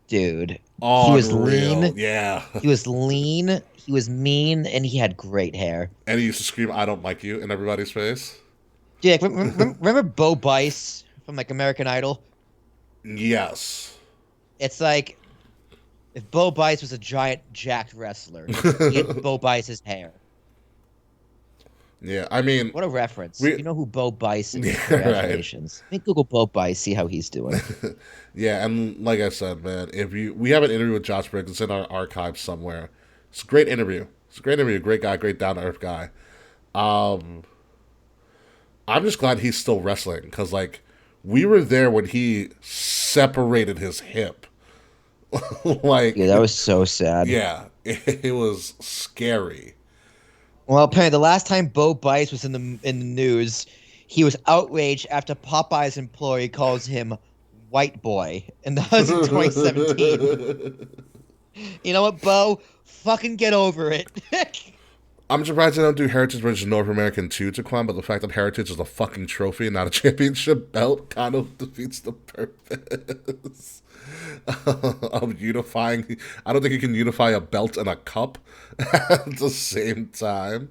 dude, unreal. He was lean. Yeah, he was lean. He was mean, and he had great hair. And he used to scream, "I don't like you" in everybody's face. Yeah, remember Bo Bice from like American Idol? Yes. It's like if Bo Bice was a giant jacked wrestler, he had Bo Bice's hair. Yeah, I mean, what a reference. You know who Bo Bice is. Congratulations. Right. Google Bo Bice, see how he's doing. Yeah, and like I said, man, we have an interview with Josh Briggs. It's in our archives somewhere. It's a great interview. Great guy, great down to earth guy. I'm just glad he's still wrestling because like we were there when he separated his hip. Like, yeah, that was so sad. Yeah, it was scary. Well, apparently, the last time Bo Bice was in the news, he was outraged after Popeye's employee calls him "white boy," and that was in 2017. You know what, Bo? Fucking get over it. I'm surprised they don't do Heritage versus North American 2 to Quan, but the fact that Heritage is a fucking trophy and not a championship belt kind of defeats the purpose of unifying. I don't think you can unify a belt and a cup at the same time.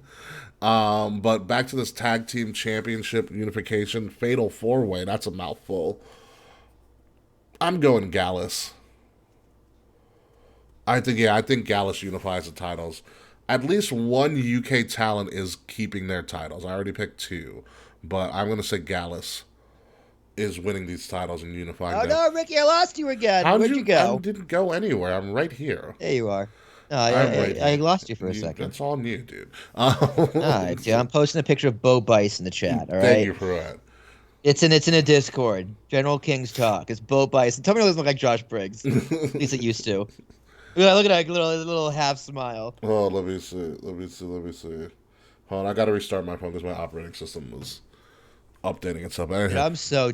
But back to this tag team championship unification fatal 4-way. That's a mouthful. I'm going Gallus. I think Gallus unifies the titles. At least one UK talent is keeping their titles. I already picked 2, but I'm going to say Gallus is winning these titles and unifying them. Oh, no, Ricky, I lost you again. Where'd you go? I didn't go anywhere. I'm right here. There you are. I lost you for a second. That's all new, dude. All right, dude. I'm posting a picture of Bo Bice in the chat, all right? Thank you for that. It's in a Discord. General King's Talk. It's Bo Bice. Tell me it doesn't look like Josh Briggs. At least it used to. Look at that little half smile. Oh, let me see. Hold on, I gotta restart my phone because my operating system was updating itself. I'm so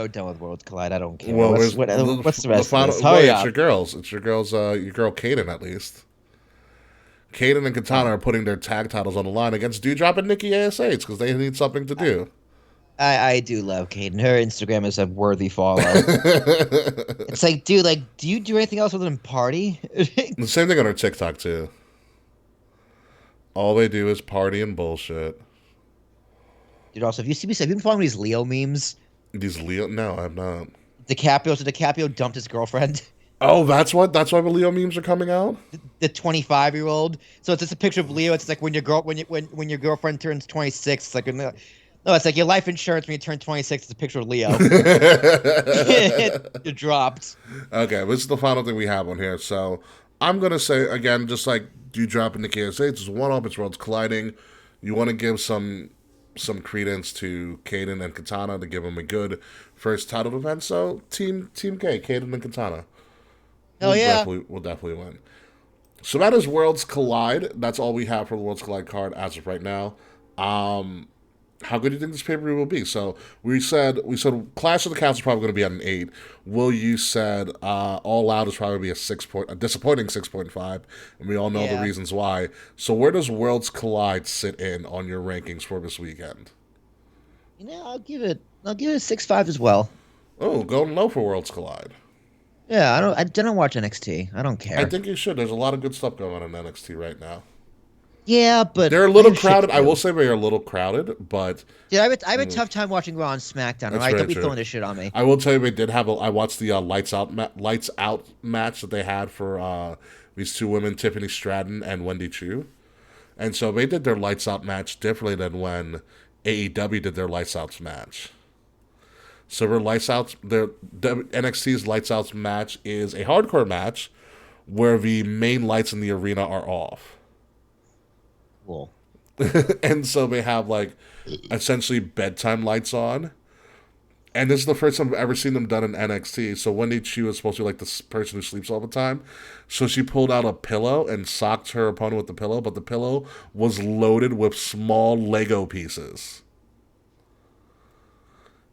done with Worlds Collide. I don't care. Well, what's the rest of this? Hurry up. It's your girl Kaden at least. Kaden and Katana are putting their tag titles on the line against Dewdrop and Nikki ASH because they need something to do. I do love Kaden. Her Instagram is a worthy follow. It's like, dude, do you do anything else other than party? The same thing on her TikTok too. All they do is party and bullshit. Dude, also, have you been following these Leo memes? These Leo? No, I'm not. DiCaprio dumped his girlfriend. Oh, that's why the Leo memes are coming out. The 25-year-old. So it's just a picture of Leo. It's like when your girlfriend turns 26. It's like no, it's like your life insurance when you turn 26. It's a picture of Leo. It dropped. Okay, this is the final thing we have on here. So I'm gonna say again, just like Dewdrop and Nikki ASH, it's one-off. It's Worlds Colliding. You want to give some credence to Kaden and Katana to give them a good first title defense. So Team K, Kaden and Katana. We'll definitely win. So that is Worlds Collide. That's all we have for the Worlds Collide card as of right now. How good do you think this pay-per-view will be? So we said Clash of the Castle is probably going to be at an 8. Will, you said All Out is probably be a disappointing 6.5, and we all know the reasons why. So where does Worlds Collide sit in on your rankings for this weekend? I'll give it a 6.5 as well. Oh, going low for Worlds Collide. Yeah, I don't watch NXT. I don't I care. think you should. There's a lot of good stuff going on in NXT right now. Yeah, but They're a I little have shit to crowded. I will do. say they're a little crowded, but Dude, I have a tough time watching Raw and SmackDown. All that's right, don't very be true. throwing this shit on me. I will tell you, they did have. I watched the Lights Out match that they had for these two women, Tiffany Stratton and Wendy Chu, and so they did their Lights Out match differently than when AEW did their Lights Out match. So their NXT's Lights Out match is a hardcore match where the main lights in the arena are off. Cool. And so they have like essentially bedtime lights on. And this is the first time I've ever seen them done in NXT. So Wendy Chu is supposed to be like this person who sleeps all the time. So she pulled out a pillow and socked her opponent with the pillow, but the pillow was loaded with small Lego pieces.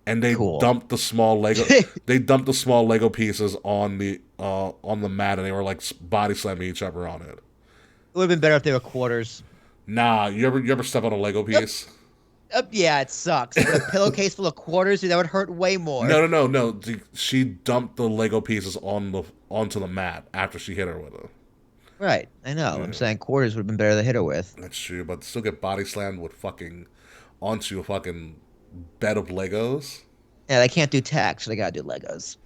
And they Cool. dumped the small Lego pieces on the mat, and they were like body slamming each other on it. It would have been better if they were quarters. Nah, you ever step on a Lego piece? Yeah, it sucks. But a pillowcase full of quarters, dude, that would hurt way more. No. She dumped the Lego pieces onto the mat after she hit her with it. Right, I know. Yeah. I'm saying quarters would have been better to hit her with. That's true, but still get body slammed with onto a fucking bed of Legos. Yeah, they can't do tacks, so they gotta do Legos.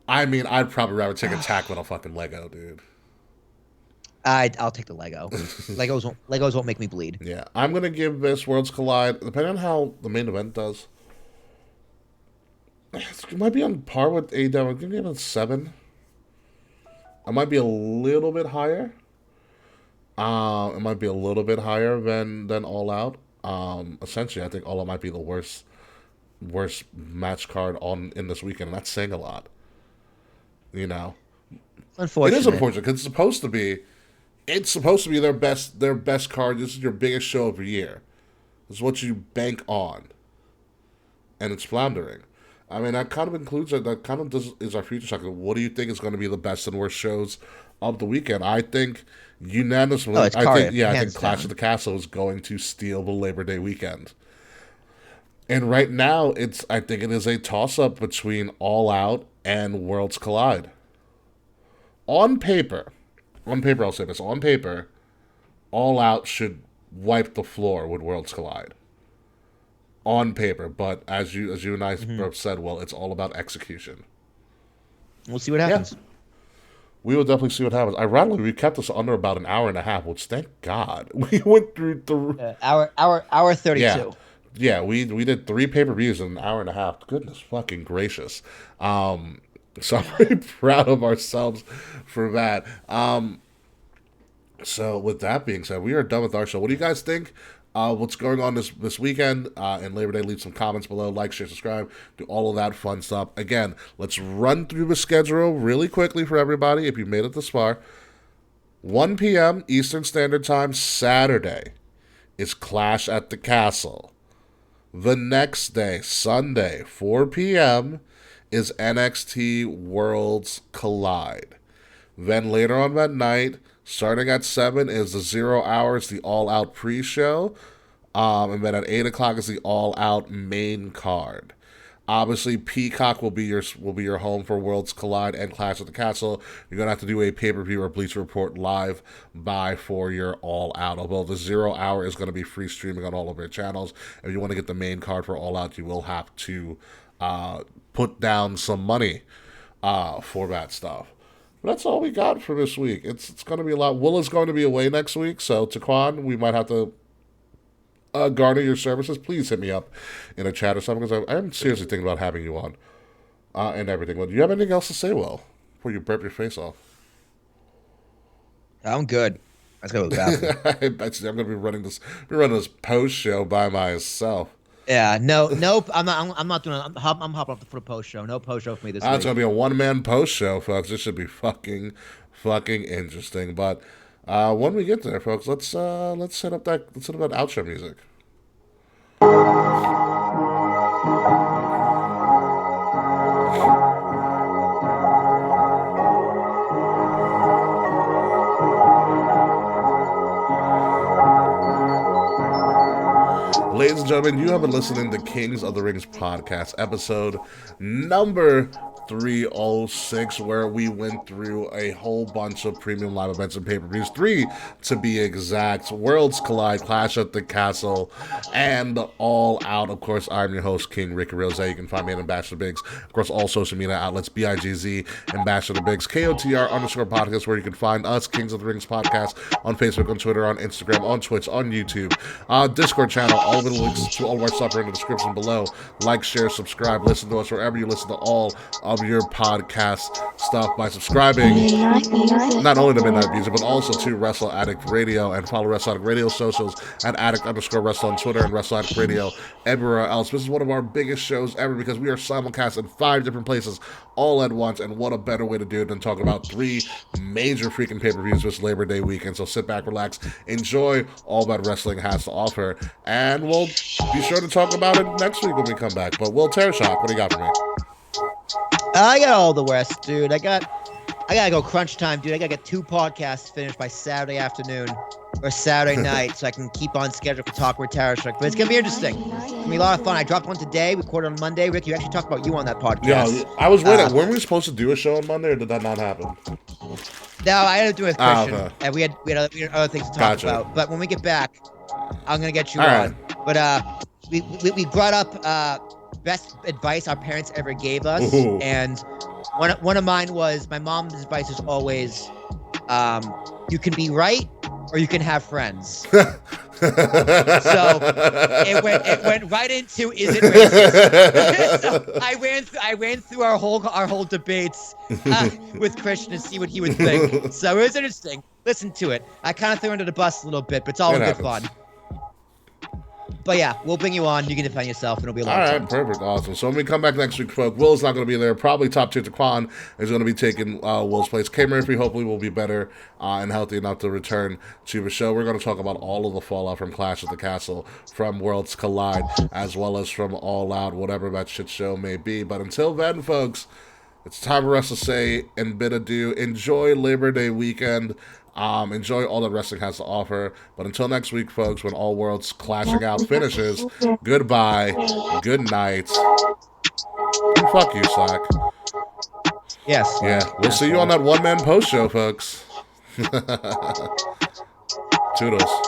I mean, I'd probably rather take a tack with a fucking Lego, dude. I'll take the Lego. Legos won't make me bleed. Yeah, I'm gonna give this Worlds Collide, depending on how the main event does. It might be on par with AEW. I'm gonna give it a 7. I might be a little bit higher. It might be a little bit higher than All Out. Essentially, I think All Out might be the worst match card in this weekend, and that's saying a lot. You know, Unfortunate. it is unfortunate because it's supposed to be their best card. This is your biggest show of the year. This is what you bank on, and it's floundering. I mean, that kind of is our future talk. What do you think is going to be the best and worst shows of the weekend? I think unanimously. Oh, it's Cardiff, I think Clash down. of the Castle is going to steal the Labor Day weekend. And right now, I think it is a toss-up between All Out and Worlds Collide. On paper, I'll say this. On paper, All Out should wipe the floor with Worlds Collide. On paper, but as you and I both said, well, it's all about execution. We'll see what happens. Yeah. We will definitely see what happens. Ironically, we kept this under about an hour and a half, which thank God. We went through Hour 32. Yeah, we did 3 pay-per-views in an hour and a half. Goodness fucking gracious. So I'm very proud of ourselves for that. So with that being said, we are done with our show. What do you guys think? What's going on this weekend and Labor Day? Leave some comments below. Like, share, subscribe. Do all of that fun stuff. Again, let's run through the schedule really quickly for everybody if you made it this far. 1 p.m. Eastern Standard Time, Saturday, is Clash at the Castle. The next day, Sunday, 4 p.m., is NXT Worlds Collide. Then later on that night, starting at 7 is the 0 Hours, the All Out pre-show. And then at 8 o'clock is the All Out main card. Obviously, Peacock will be your home for Worlds Collide and Clash at the Castle. You're going to have to do a pay-per-view or Bleacher Report live for your All Out. Although the 0 Hour is going to be free streaming on all of your channels. If you want to get the main card for All Out, you will have to put down some money for that stuff. But that's all we got for this week. It's going to be a lot. Will is going to be away next week, so Taquan, we might have to garner your services. Please hit me up in a chat or something, because I'm seriously thinking about having you on and everything. But do you have anything else to say, Will, before you burp your face off? I'm good. Let's go with that. I bet you I'm going to be running this post show by myself. Yeah, nope. I'm not doing. I'm hopping up for the post show. No post show for me this week. It's gonna be a one-man post show, folks. This should be fucking interesting. But when we get there, folks, let's set up that outro music. Ladies and gentlemen, you have been listening to Kings of the Rings podcast, episode number 306, where we went through a whole bunch of premium live events and pay-per-views, 3 to be exact: Worlds Collide, Clash at the Castle, and All Out. Of course, I'm your host, King Ricky Rose. You can find me at Ambassador Biggs. Of course, all social media outlets, BIGZ, Ambassador Biggs, KOTR _podcast, where you can find us, Kings of the Rings podcast, on Facebook, on Twitter, on Instagram, on Twitch, on YouTube, Discord channel. All of the links to all of our stuff are in the description below. Like, share, subscribe, listen to us wherever you listen to all of your podcast stuff by subscribing not only to Midnight Music, but also to Wrestle Addict Radio, and follow Wrestle Addict Radio socials at Addict_Wrestle on Twitter and Wrestle Addict Radio everywhere else. This is one of our biggest shows ever because we are simulcast in 5 different places all at once, and what a better way to do it than talking about 3 major freaking pay-per-views this Labor Day weekend. So sit back, relax, enjoy all that wrestling has to offer, and we'll be sure to talk about it next week when we come back. But Will Tearshock, what do you got for me? I got all the West, dude. I gotta go crunch time, dude. I gotta get 2 podcasts finished by Saturday afternoon or Saturday night, so I can keep on schedule for Talk with Tearshock. But it's gonna be interesting. It's gonna be a lot of fun. I dropped one today, recorded on Monday. Rick, you actually talked about you on that podcast. Yeah, I was waiting. Weren't we supposed to do a show on Monday, or did that not happen? No, I had to do it with Christian, okay. and we had other things to talk Gotcha. about. But when we get back, I'm gonna get you all on. right. But we brought up best advice our parents ever gave us. Ooh. And one of mine was, my mom's advice is always, you can be right or you can have friends. So it went right into, is it racist? So I ran through our whole debates with Christian to see what he would think. So it was interesting. Listen to it. I kind of threw under the bus a little bit, but it's all in good fun. But yeah, we'll bring you on. You can defend yourself, and it'll be a lot of fun. All right, perfect, awesome. So when we come back next week, folks, Will's not going to be there. Probably Top Tier Taquan is going to be taking Will's place. K Murphy hopefully will be better and healthy enough to return to the show. We're going to talk about all of the fallout from Clash at the Castle, from Worlds Collide, as well as from All Out, whatever that shit show may be. But until then, folks, it's time for us to say and bid adieu. Enjoy Labor Day weekend. Enjoy all that wrestling has to offer. But until next week, folks, when All Worlds Clashing Out finishes, goodbye, good night, and fuck you, Slack. Yes. Yeah, we'll see you on that one-man post show, folks. Toodles.